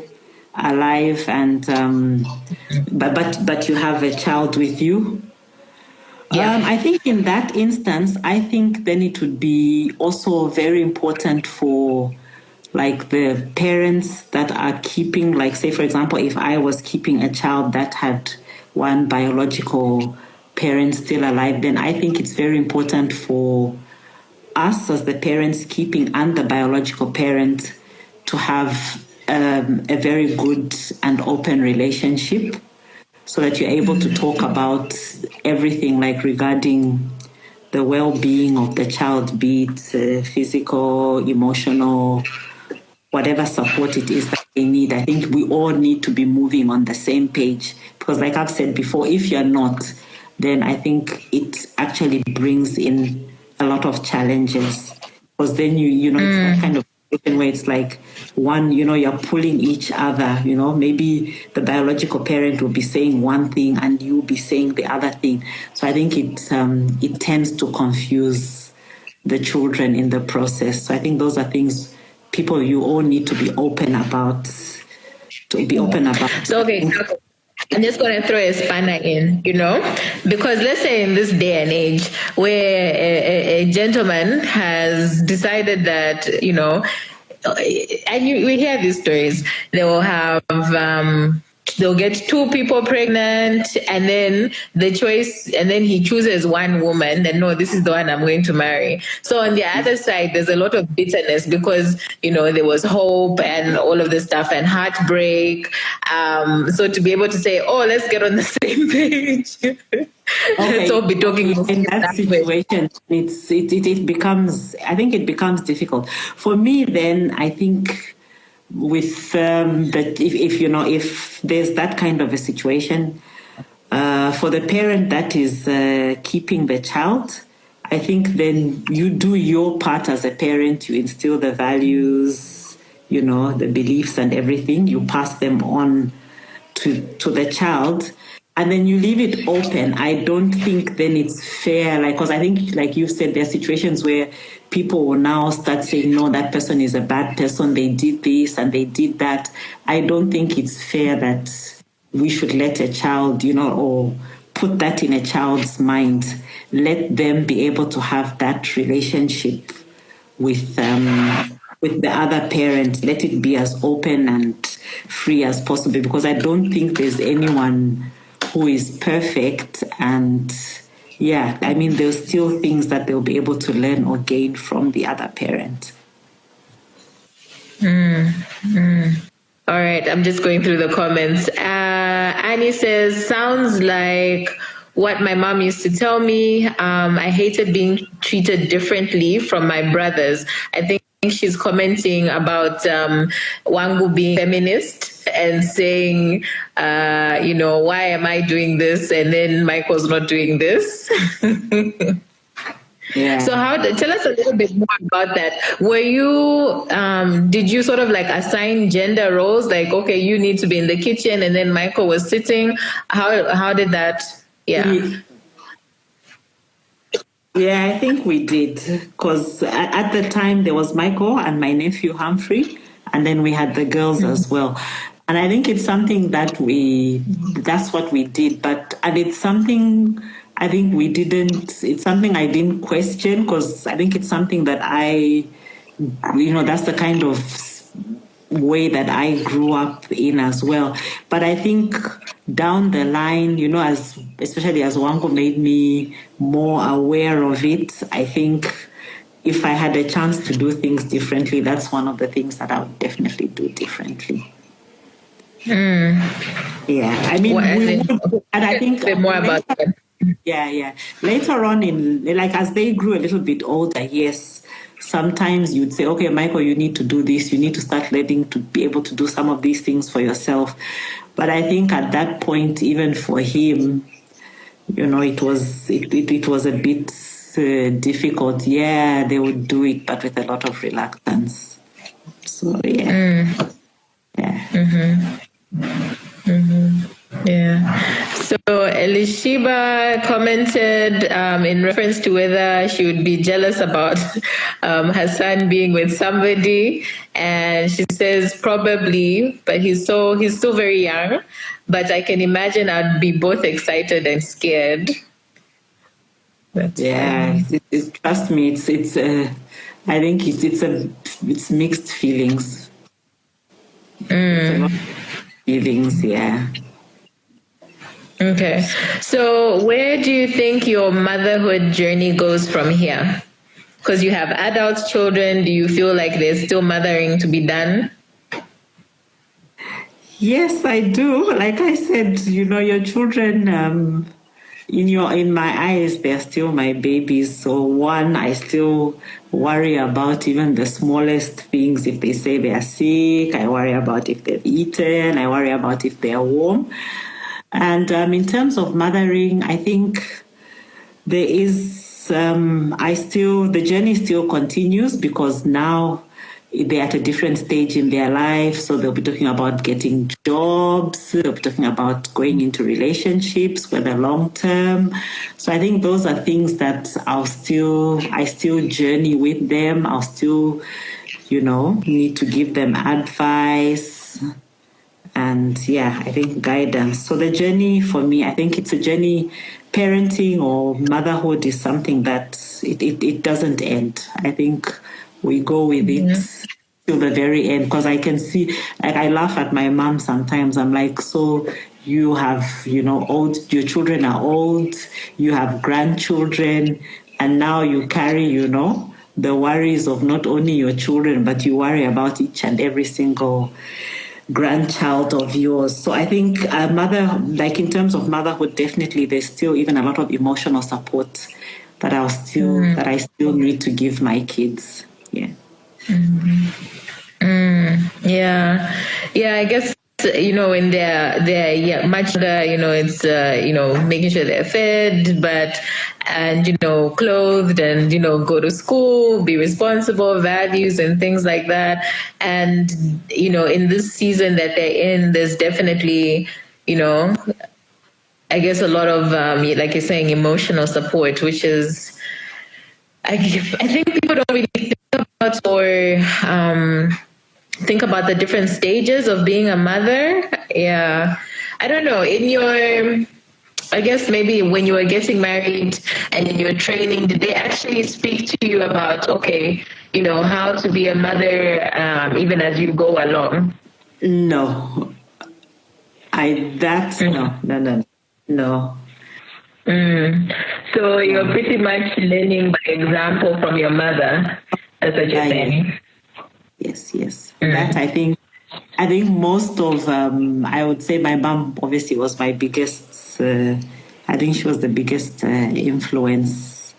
alive and but you have a child with you. Yeah. I think in that instance, I think then it would be also very important for like the parents that are keeping, like say for example, if I was keeping a child that had one biological parent still alive, then I think it's very important for us as the parents keeping and the biological parent to have a very good and open relationship, so that you're able to talk about everything like regarding the well-being of the child, be it physical, emotional, whatever support it is that they need. I think we all need to be moving on the same page, because like I've said before, if you're not, then I think it actually brings in a lot of challenges, because then it's that kind of situation where it's like one, you're pulling each other, maybe the biological parent will be saying one thing and you'll be saying the other thing. So I think it tends to confuse the children in the process. So I think those are things you all need to be open about. So okay, I'm just going to throw a spanner in, because let's say in this day and age where a gentleman has decided that, and we hear these stories, they'll get 2 people pregnant, and then he chooses one woman, then no, this is the one I'm going to marry. So on the other side, there's a lot of bitterness because, there was hope and all of this stuff and heartbreak. So to be able to say, oh, let's get on the same page. Okay. So be talking in that situation, it becomes difficult. For me, then I think with that if there's that kind of a situation for the parent that is keeping the child, I think then you do your part as a parent. You instill the values, the beliefs and everything. You pass them on to the child, and then you leave it open. I don't think then it's fair, because I think, like you said, there are situations where people will now start saying, no, that person is a bad person, they did this and they did that. I don't think it's fair that we should let a child, or put that in a child's mind. Let them be able to have that relationship with the other parent. Let it be as open and free as possible, because I don't think there's anyone who is perfect. And there's still things that they'll be able to learn or gain from the other parent. All right, I'm just going through the comments. Annie says, sounds like what my mom used to tell me. I hated being treated differently from my brothers. I think she's commenting about Wangu being feminist and saying, why am I doing this? And then Michael's not doing this. Yeah. So tell us a little bit more about that. Were you, did you sort of like assign gender roles? Like, okay, you need to be in the kitchen and then Michael was sitting. How did that? Yeah. Yeah, I think we did. Because at the time there was Michael and my nephew Humphrey, and then we had the girls as well. And I think it's something that's what we did. And it's something I think it's something I didn't question, because I think it's something that that's the kind of way that I grew up in as well. But I think down the line, especially as Wango made me more aware of it, I think if I had a chance to do things differently, that's one of the things that I would definitely do differently. Yeah, I mean, and I think a bit more about that. Yeah. Later on as they grew a little bit older, yes, sometimes you'd say, okay, Michael, you need to do this. You need to start learning to be able to do some of these things for yourself. But I think at that point, even for him, it was a bit difficult. Yeah, they would do it, but with a lot of reluctance. So, yeah. Yeah. Yeah. So Elishiba commented in reference to whether she would be jealous about her son being with somebody, and she says probably, but he's still very young. But I can imagine I'd be both excited and scared. Trust me, it's I think it's mixed feelings. It's a lot of feelings, yeah. Okay. So where do you think your motherhood journey goes from here? Because you have adult children, do you feel like there's still mothering to be done? Yes, I do. Like I said, your children, in my eyes, they're still my babies. So one, I still worry about even the smallest things. If they say they are sick, I worry about if they've eaten. I worry about if they are warm. And in terms of mothering, I think there is, the journey still continues, because now they're at a different stage in their life. So they'll be talking about getting jobs. They'll be talking about going into relationships, whether long term. So I think those are things that I still journey with them. I'll still, need to give them advice. And yeah, I think guidance. So the journey for me, I think it's a journey. Parenting or motherhood is something that it doesn't end. I think we go with it till the very end, because I can see, I laugh at my mom sometimes. I'm like, so you have, your children are old, you have grandchildren, and now you carry, the worries of not only your children, but you worry about each and every single grandchild of yours. So I think in terms of motherhood, definitely there's still even a lot of emotional support that I still need to give my kids. Yeah. Yeah, I guess when they're much younger, it's making sure they're fed, and clothed, and go to school, be responsible, values and things like that. And in this season that they're in, there's definitely I guess a lot of like you're saying, emotional support, which is I think people don't really think about or think about the different stages of being a mother. Yeah. I don't know. I guess maybe when you were getting married and in your training, did they actually speak to you about, okay, how to be a mother even as you go along? No. No. So you're pretty much learning by example from your mother. That's what you're saying. Yes. That I think I think most of, I would say my mom obviously was my biggest, I think she was the biggest influence,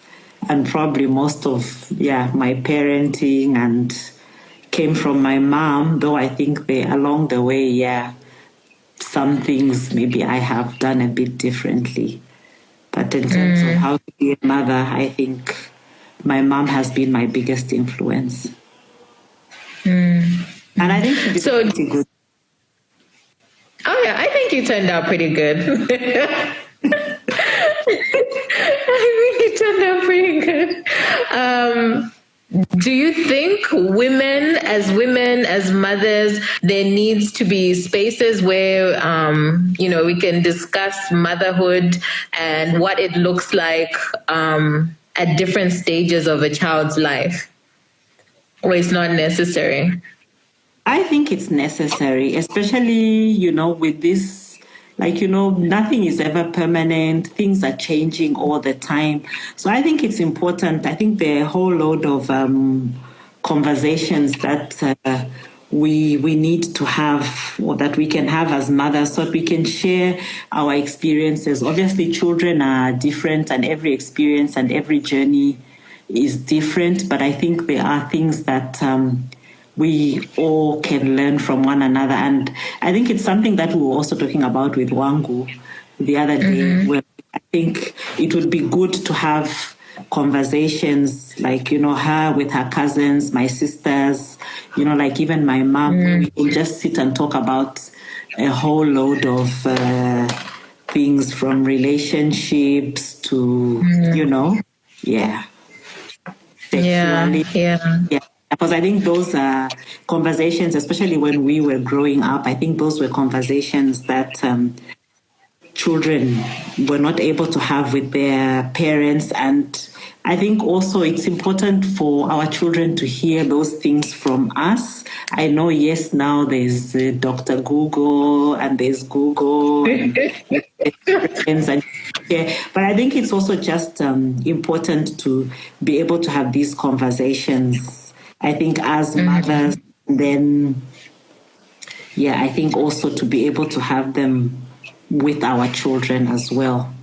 and probably most of, my parenting and came from my mom, though I think along the way, some things maybe I have done a bit differently. But in terms of how to be a mother, I think my mom has been my biggest influence. And I think she did pretty good. Oh yeah, I think you turned out pretty good. I think you turned out pretty good. Do you think women, as mothers, there needs to be spaces where, we can discuss motherhood and what it looks like at different stages of a child's life? Or it's not necessary? I think it's necessary, especially, with this, nothing is ever permanent. Things are changing all the time. So I think it's important. I think there are a whole load of conversations that we need to have, or that we can have as mothers, so that we can share our experiences. Obviously, children are different, and every experience and every journey is different. But I think there are things that we all can learn from one another. And I think it's something that we were also talking about with Wangu the other day, where I think it would be good to have conversations like, her with her cousins, my sisters, like even my mom, where we can just sit and talk about a whole load of things, from relationships to, sexuality. Yeah. Because I think those are conversations, especially when we were growing up, I think those were conversations that children were not able to have with their parents. And I think also it's important for our children to hear those things from us. I know, yes, now there's Dr. Google and there's Google and but I think it's also just important to be able to have these conversations, I think, as mothers. Then, I think also to be able to have them with our children as well.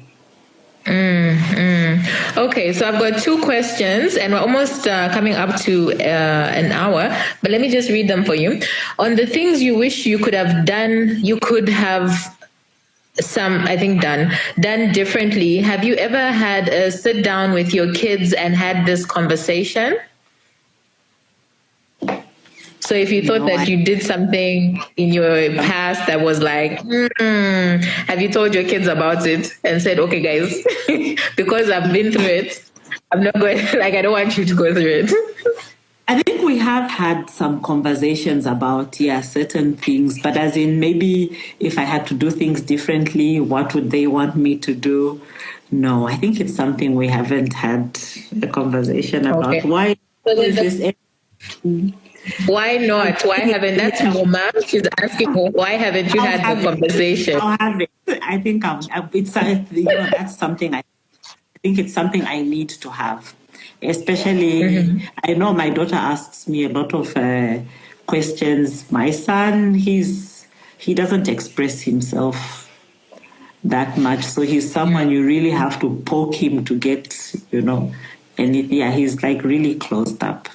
Okay, so I've got 2 questions, and we're almost coming up to an hour, but let me just read them for you. On the things you wish you could have done, done differently. Have you ever had a sit down with your kids and had this conversation? So if you thought that you did something in your past that was like, have you told your kids about it and said, okay, guys, because I've been through it, I'm not going, I don't want you to go through it? I think we have had some conversations about, certain things, but as in maybe if I had to do things differently, what would they want me to do? No, I think it's something we haven't had a conversation about. Okay. Why is this? Why not? Why haven't? That's your mom. She's asking, why haven't you had the conversation? I'll have it. I think that's something I think it's something I need to have. Especially, I know my daughter asks me a lot of questions. My son, he doesn't express himself that much, so he's someone you really have to poke him to get, anything. Yeah, he's like really closed up.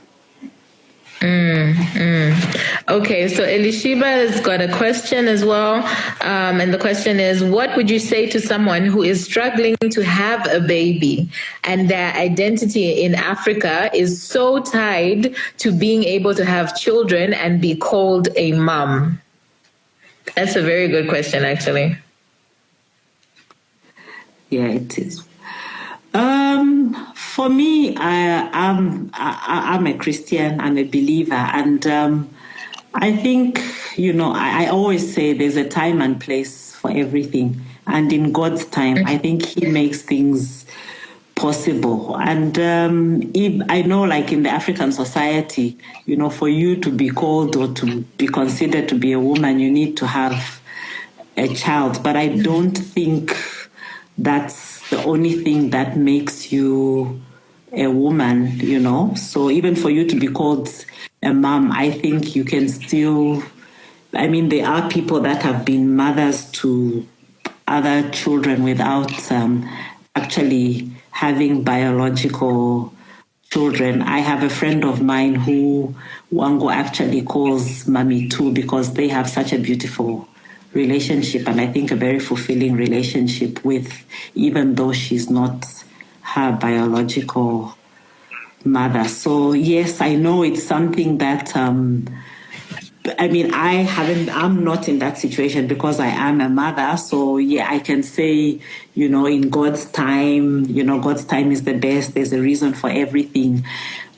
Okay, so Elishiba has got a question as well, and the question is, what would you say to someone who is struggling to have a baby and their identity in Africa is so tied to being able to have children and be called a mom? That's a very good question, actually. Yeah, it is. For me, I'm a Christian, I'm a believer, and I think, I always say there's a time and place for everything, and in God's time, I think He makes things possible. And I know, like in the African society, for you to be called or to be considered to be a woman, you need to have a child, but I don't think that's the only thing that makes you a woman, So even for you to be called a mom, I think you can still, I mean, there are people that have been mothers to other children without actually having biological children. I have a friend of mine who Wango actually calls mommy too, because they have such a beautiful relationship, and I think a very fulfilling relationship with, even though she's not her biological mother. So yes, I know it's something that I'm not in that situation because I am a mother. So yeah, I can say, in God's time, God's time is the best. There's a reason for everything.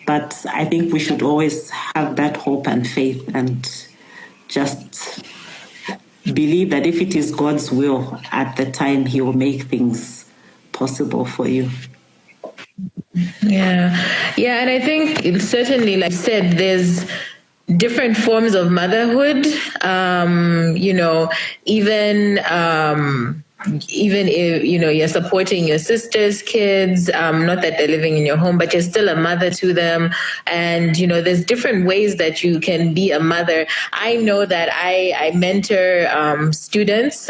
But I think we should always have that hope and faith and just believe that if it is God's will at the time, He will make things possible for you. Yeah. And I think it's certainly, like you said, there's different forms of motherhood. Even if you're supporting your sister's kids, not that they're living in your home, but you're still a mother to them. And there's different ways that you can be a mother. I know that I mentor students.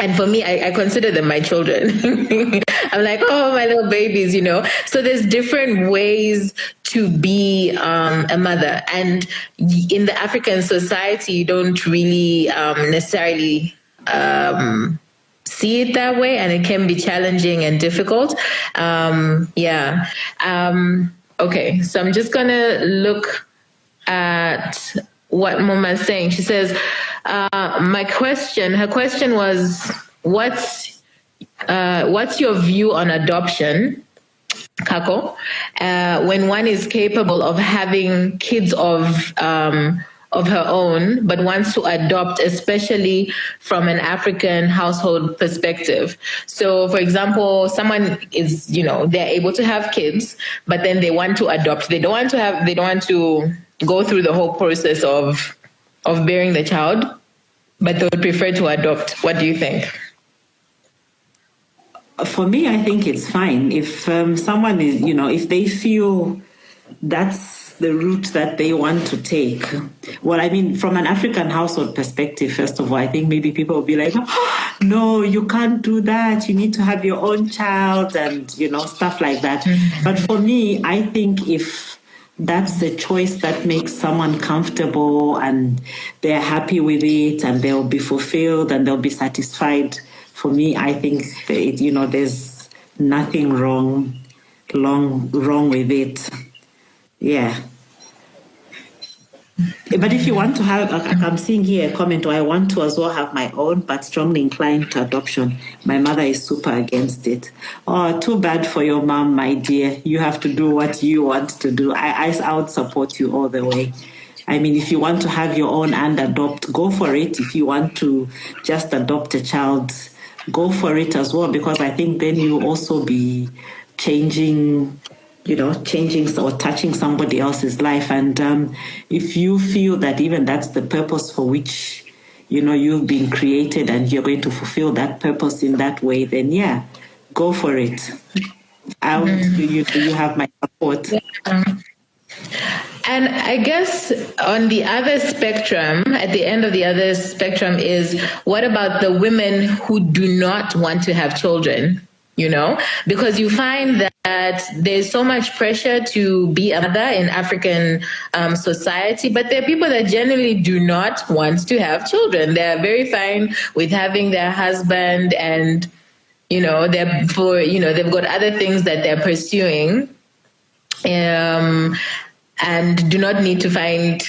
And for me, I consider them my children. I'm like, oh, my little babies, So there's different ways to be a mother. And in the African society, you don't really necessarily see it that way. And it can be challenging and difficult. Okay, so I'm just going to look at what Mama's saying. She says, her question was, what's your view on adoption, Kako, when one is capable of having kids of her own, but wants to adopt, especially from an African household perspective? So, for example, someone is, they're able to have kids, but then they want to adopt. They don't want to go through the whole process of bearing the child, but they would prefer to adopt. What do you think? For me, I think it's fine. If someone is, if they feel that's the route that they want to take. Well, I mean, from an African household perspective, first of all, I think maybe people will be like, oh, no, you can't do that. You need to have your own child and, stuff like that. Mm-hmm. But for me, I think if that's the choice that makes someone comfortable and they're happy with it and they'll be fulfilled and they'll be satisfied, for me, I think, there's nothing wrong with it. Yeah. But if you want to have, I'm seeing here a comment, I want to as well have my own, but strongly inclined to adoption. My mother is super against it. Oh, too bad for your mom, my dear. You have to do what you want to do. I would support you all the way. I mean, if you want to have your own and adopt, go for it. If you want to just adopt a child, go for it as well, because I think then you'll also be changing or touching somebody else's life. And if you feel that even that's the purpose for which, you've been created and you're going to fulfill that purpose in that way, then yeah, go for it. You have my support. Yeah. And I guess on the other spectrum, at the end of the other spectrum is, what about the women who do not want to have children? Because you find that there's so much pressure to be a mother in African society, but there are people that generally do not want to have children. They're very fine with having their husband, and they've got other things that they're pursuing, and do not need to find,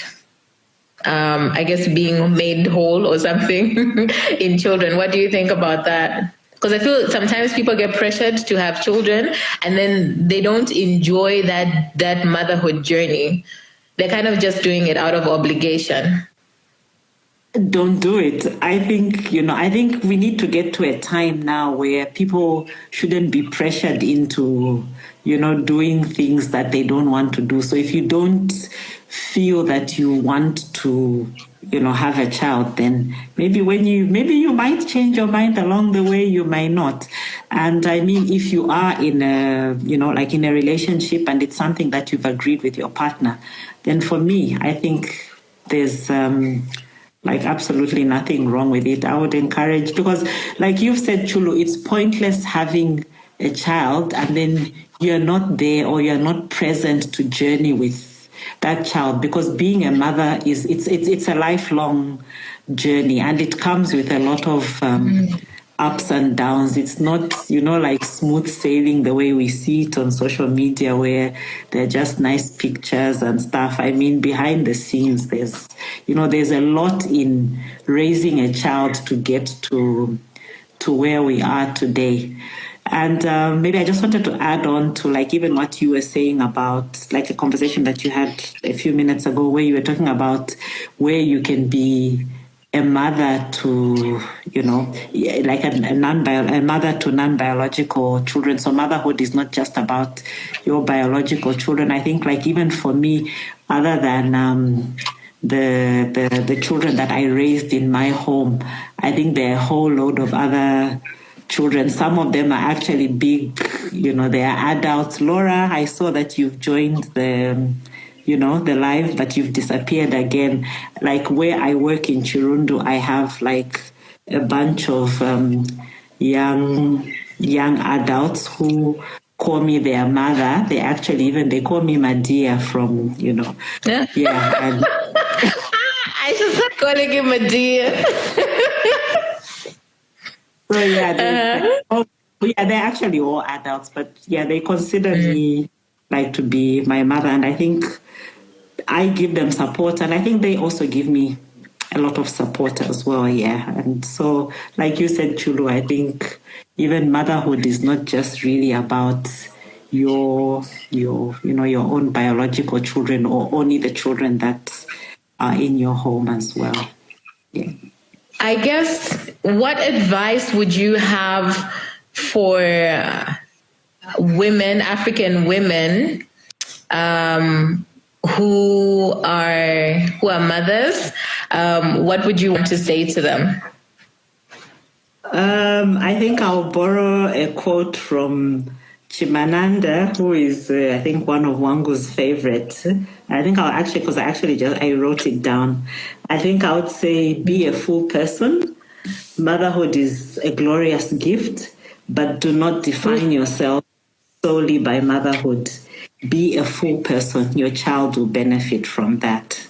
being made whole or something in children. What do you think about that? Because I feel sometimes people get pressured to have children and then they don't enjoy that motherhood journey. They're kind of just doing it out of obligation. Don't do it. I think we need to get to a time now where people shouldn't be pressured into, doing things that they don't want to do. So if you don't feel that you want to, have a child, then maybe you might change your mind along the way, you might not. And I mean, if you are in a, in a relationship and it's something that you've agreed with your partner, then for me, I think there's like absolutely nothing wrong with it. I would encourage, because like you've said, Chulu, it's pointless having a child and then you're not there or you're not present to journey with that child, because being a mother it's a lifelong journey, and it comes with a lot of ups and downs. It's not, like smooth sailing the way we see it on social media, where they're just nice pictures and stuff. I mean, behind the scenes, there's a lot in raising a child to get to where we are today. And maybe I just wanted to add on to like even what you were saying about like a conversation that you had a few minutes ago, where you were talking about where you can be a mother to, like a mother to non-biological children. So motherhood is not just about your biological children. I think like even for me, other than the children that I raised in my home, I think there are a whole load of other children. Some of them are actually big, they are adults. Laura, I saw that you've joined the live, but you've disappeared again. Like where I work in Chirundu, I have like a bunch of young adults who call me their mother. They call me Madia from, Yeah. And I should start calling him Madia. So they're actually all adults, but they consider me like to be my mother, and I think I give them support, and I think they also give me a lot of support as well. And so, like you said, Chulu, I think even motherhood is not just really about your own biological children, or only the children that are in your home as well. Yeah. I guess, what advice would you have for women, African women, who are mothers? What would you want to say to them? I think I'll borrow a quote from Chimananda, who is, I think, one of Wangu's favorites. I think because I wrote it down. I think I would say, be a full person. Motherhood is a glorious gift, but do not define yourself solely by motherhood. Be a full person. Your child will benefit from that.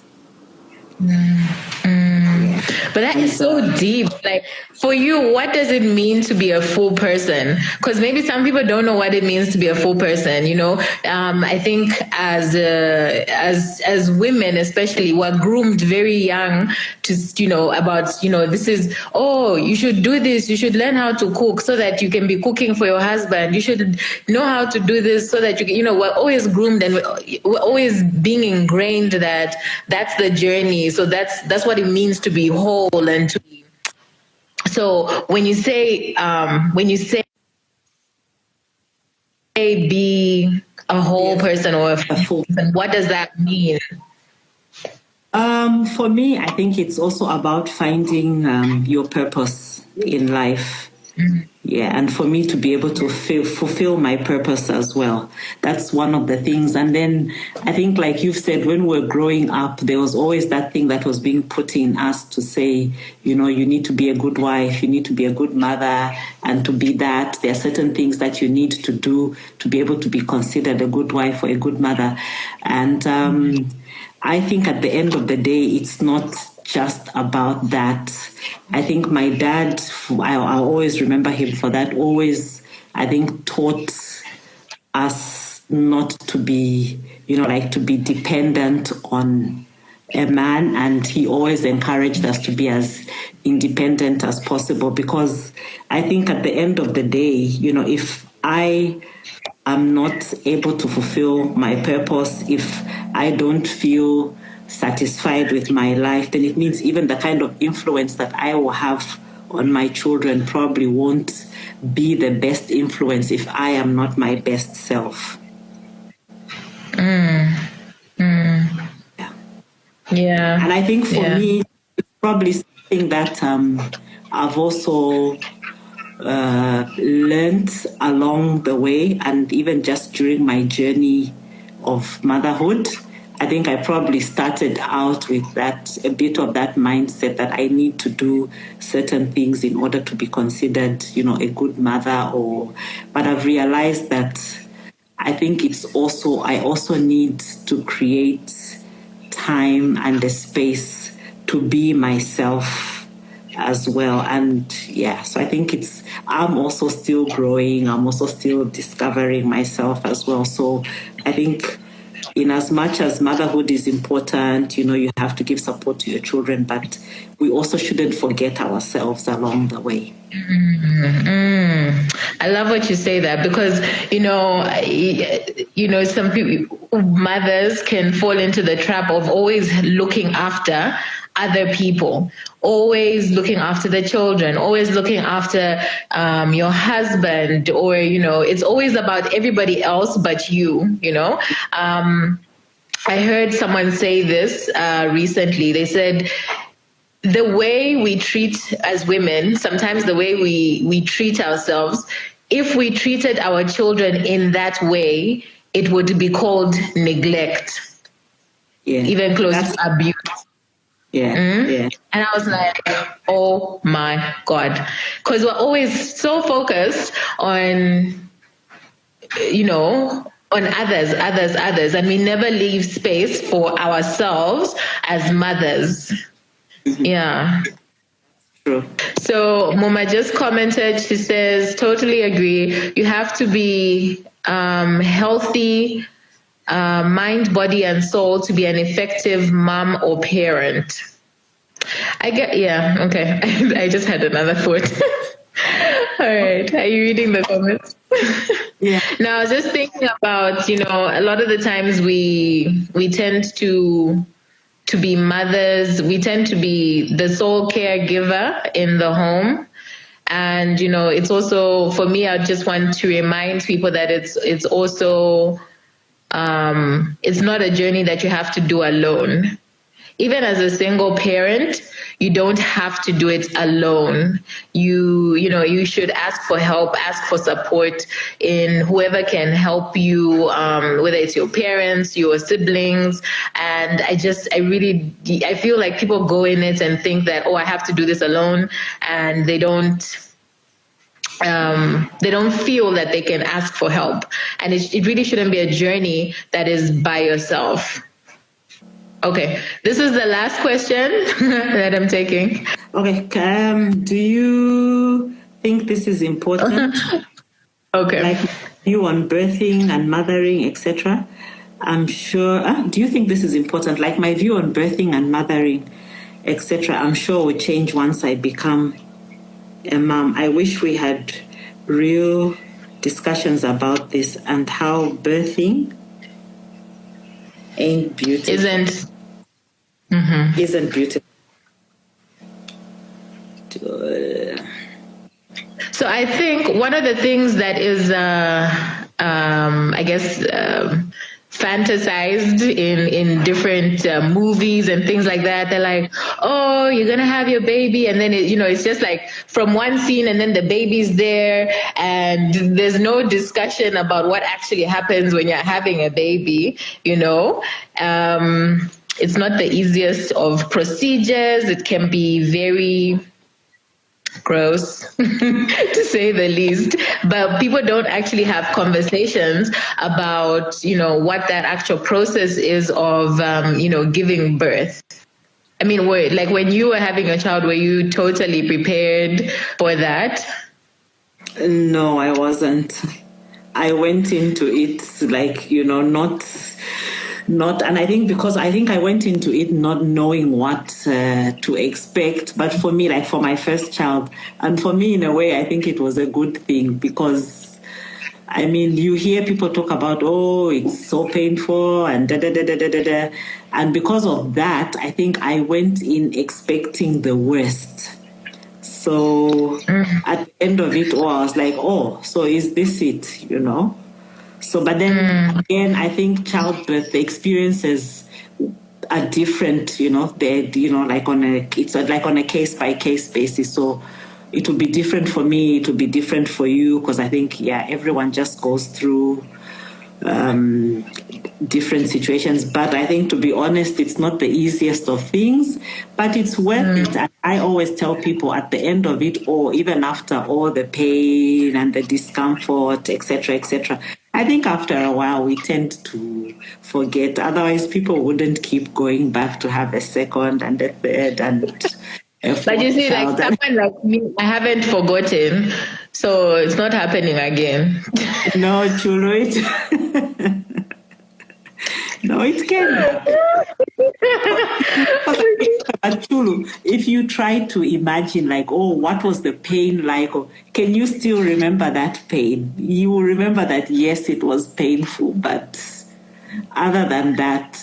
But that is so deep. Like, for you, what does it mean to be a full person? Because maybe some people don't know what it means to be a full person. I think as women, especially, we're groomed very young to about this is, you should do this. You should learn how to cook so that you can be cooking for your husband. You should know how to do this so that we're always groomed, and we're always being ingrained that that's the journey. So that's what it means to be whole and to be. So when you say be a whole person or a full person, what does that mean? For me, I think it's also about finding your purpose in life. And for me to be able to fulfill my purpose as well. That's one of the things. And then I think, like you've said, when we're growing up, there was always that thing that was being put in us to say, you need to be a good wife, you need to be a good mother, and to be that, there are certain things that you need to do to be able to be considered a good wife or a good mother. And I think at the end of the day, it's not just about that. I think my dad, I always remember him for that, always, I think, taught us not to be, to be dependent on a man. And he always encouraged us to be as independent as possible, because I think at the end of the day, if I am not able to fulfill my purpose, if I don't feel satisfied with my life, then it means even the kind of influence that I will have on my children probably won't be the best influence if I am not my best self. Yeah. And I think for me, it's probably something that I've also learned along the way, and even just during my journey of motherhood. I think I probably started out with a bit of that mindset that I need to do certain things in order to be considered, a good mother. But I've realized that I think I also need to create time and a space to be myself as well. And so I think I'm also still growing. I'm also still discovering myself as well. So I think in as much as motherhood is important, you have to give support to your children, but we also shouldn't forget ourselves along the way. I love what you say that, because, some people, mothers can fall into the trap of always looking after other people, always looking after the children, always looking after your husband, or, it's always about everybody else but you, I heard someone say this recently. They said, the way we treat as women, sometimes the way we treat ourselves, if we treated our children in that way, it would be called neglect, even close to abuse. Yeah. And I was like, oh my God. Because we're always so focused on, on others, and we never leave space for ourselves as mothers. Mm-hmm. Yeah. True. So Moma just commented, she says, totally agree. You have to be healthy, mind, body, and soul to be an effective mom or parent. Okay. I just had another thought. All right. Are you reading the comments? Yeah. Now, I was just thinking about, a lot of the times we tend to be mothers. We tend to be the sole caregiver in the home. And, it's also, for me, I just want to remind people that it's also, it's not a journey that you have to do alone. Even as a single parent, you don't have to do it alone. You should ask for help, ask for support in whoever can help you, whether it's your parents, your siblings. And I feel like people go in it and think that, I have to do this alone, and they don't feel that they can ask for help. And it really shouldn't be a journey that is by yourself. Okay, this is the last question that I'm taking. Okay, do you think this is important? Okay. Like you on birthing and mothering, etc. I'm sure. Do you think this is important? Like my view on birthing and mothering, etc. I'm sure will change once I become a mom. I wish we had real discussions about this and how birthing ain't beautiful. Isn't beautiful. So I think one of the things that is, fantasized in different movies and things like that, they're like, oh, you're gonna have your baby, and then it's just like from one scene, and then the baby's there, and there's no discussion about what actually happens when you're having a baby. It's not the easiest of procedures. It can be very gross, to say the least. But people don't actually have conversations about, what that actual process is of, giving birth. I mean, when you were having a child, were you totally prepared for that? No, I wasn't. I went into it not, and I think because I went into it not knowing what to expect. But for me, like for my first child, and for me in a way, I think it was a good thing, because I mean, you hear people talk about, it's so painful and da da da da da da da, and because of that, I think I went in expecting the worst. So at the end of it all, I was like, so is this it? So, but then again, I think childbirth, the experiences are different, it's like on a case by case basis. So it will be different for me. It will be different for you, because I think, everyone just goes through different situations. But I think, to be honest, it's not the easiest of things, but it's worth it. And I always tell people at the end of it, or even after all the pain and the discomfort, etc., I think after a while we tend to forget. Otherwise, people wouldn't keep going back to have a second and a third and a fourth. But you see, like someone like me, I haven't forgotten, so it's not happening again. No, Chulu, no, it can happen. But Chulu, if you try to imagine, like, oh, what was the pain like? Or can you still remember that pain? You will remember that, yes, it was painful, but other than that,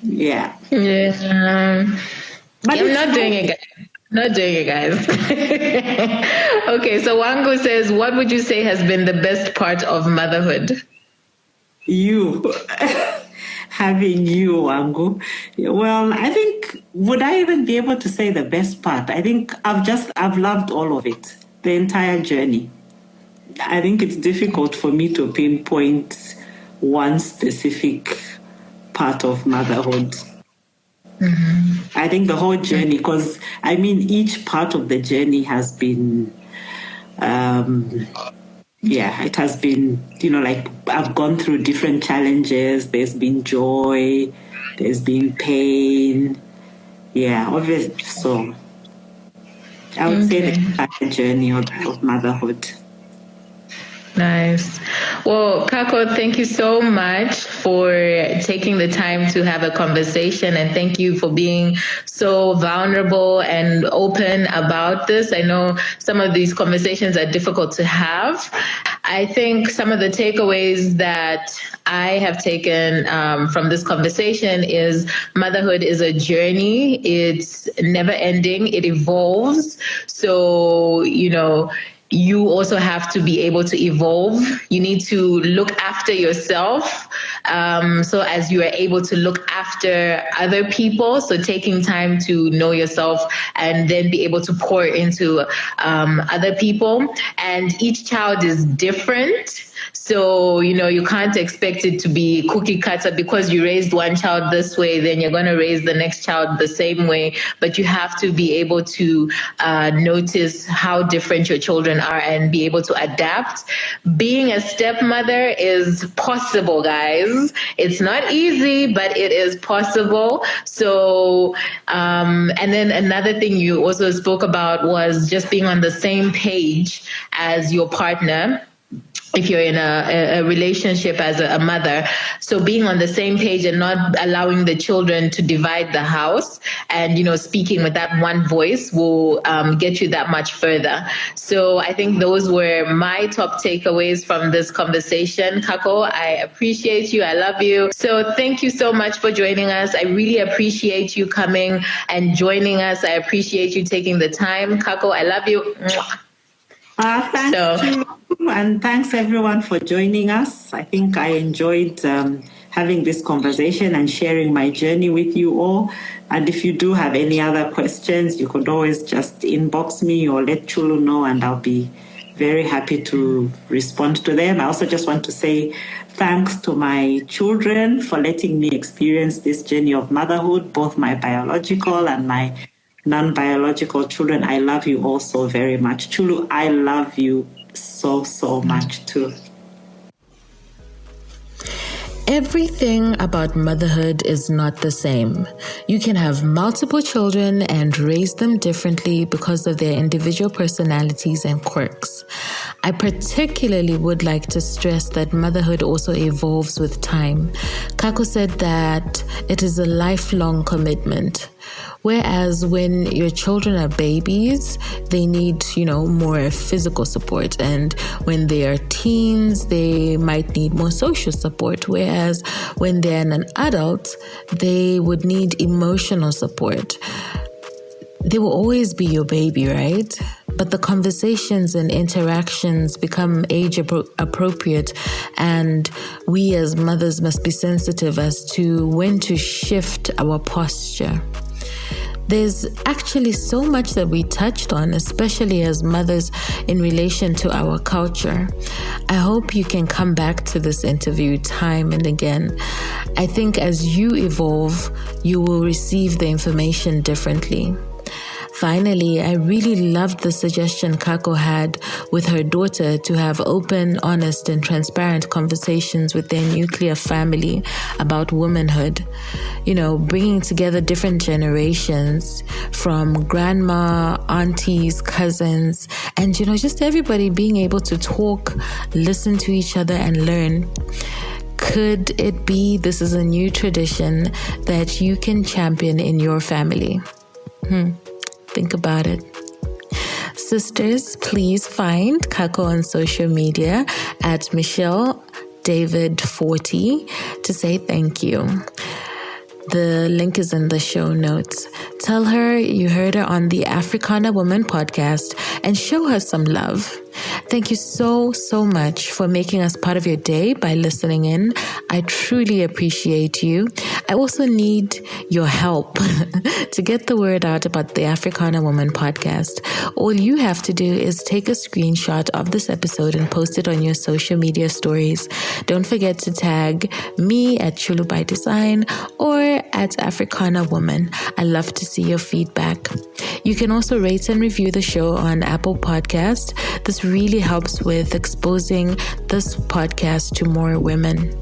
yeah. Yeah. But I'm not doing it, guys. Not doing it, guys. Okay, so Wango says, what would you say has been the best part of motherhood? You. Having you, Wango. Well, I think, would I even be able to say the best part? I think I've loved all of it, the entire journey. I think it's difficult for me to pinpoint one specific part of motherhood. Mm-hmm. I think the whole journey, because I mean, each part of the journey has been, it has been, like I've gone through different challenges. There's been joy, there's been pain. Yeah, obviously. So I would say the entire journey of motherhood. Nice. Well, Kako, thank you so much for taking the time to have a conversation, and thank you for being so vulnerable and open about this. I know some of these conversations are difficult to have. I think some of the takeaways that I have taken from this conversation is motherhood is a journey. It's never ending. It evolves. So, you also have to be able to evolve. You need to look after yourself so as you are able to look after other people. So taking time to know yourself and then be able to pour into other people. And each child is different. So, you can't expect it to be cookie cutter because you raised one child this way, then you're going to raise the next child the same way. But you have to be able to notice how different your children are and be able to adapt. Being a stepmother is possible, guys. It's not easy, but it is possible. So, and then another thing you also spoke about was just being on the same page as your partner. If you're in a relationship as a mother, so being on the same page and not allowing the children to divide the house and, speaking with that one voice will get you that much further. So I think those were my top takeaways from this conversation. Kako, I appreciate you. I love you. So thank you so much for joining us. I really appreciate you coming and joining us. I appreciate you taking the time. Kako, I love you. Thanks you, and thanks everyone for joining us. I think I enjoyed having this conversation and sharing my journey with you all. And if you do have any other questions, you could always just inbox me or let Chulu know, and I'll be very happy to respond to them. I also just want to say thanks to my children for letting me experience this journey of motherhood, both my biological and my non-biological children. I love you all so very much. Chulu, I love you so much too. Everything about motherhood is not the same. You can have multiple children and raise them differently because of their individual personalities and quirks. I particularly would like to stress that motherhood also evolves with time. Kako said that it is a lifelong commitment. Whereas when your children are babies, they need, more physical support. And when they are teens, they might need more social support. Whereas when they're an adult, they would need emotional support. They will always be your baby, right? But the conversations and interactions become age appropriate, and we as mothers must be sensitive as to when to shift our posture. There's actually so much that we touched on, especially as mothers in relation to our culture. I hope you can come back to this interview time and again. I think as you evolve, you will receive the information differently. Finally, I really loved the suggestion Kako had with her daughter to have open, honest, and transparent conversations with their nuclear family about womanhood. You know, bringing together different generations from grandma, aunties, cousins, and, you know, just everybody being able to talk, listen to each other, and learn. Could it be this is a new tradition that you can champion in your family? Think about it. Sisters, please find Kako on social media at MichelleDavid40 to say thank you. The link is in the show notes. Tell her you heard her on the Africana Woman podcast and show her some love. Thank you so much for making us part of your day by listening in. I truly appreciate you. I also need your help to get the word out about the Africana Woman podcast. All you have to do is take a screenshot of this episode and post it on your social media stories. Don't forget to tag me at Chulu by Design or at Africana Woman. I love to see your feedback. You can also rate and review the show on Apple Podcast. This really helps with exposing this podcast to more women.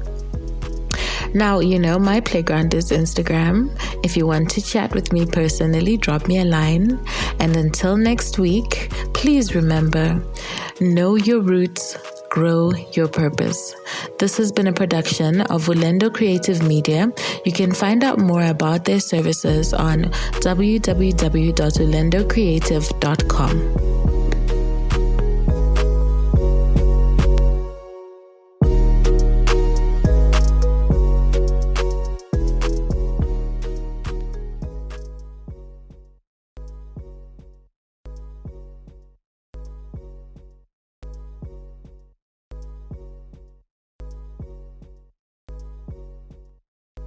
Now, you know, my playground is Instagram. If you want to chat with me personally, drop me a line. And until next week, please remember, know your roots, grow your purpose. This has been a production of Ulendo Creative Media. You can find out more about their services on www.ulendocreative.com.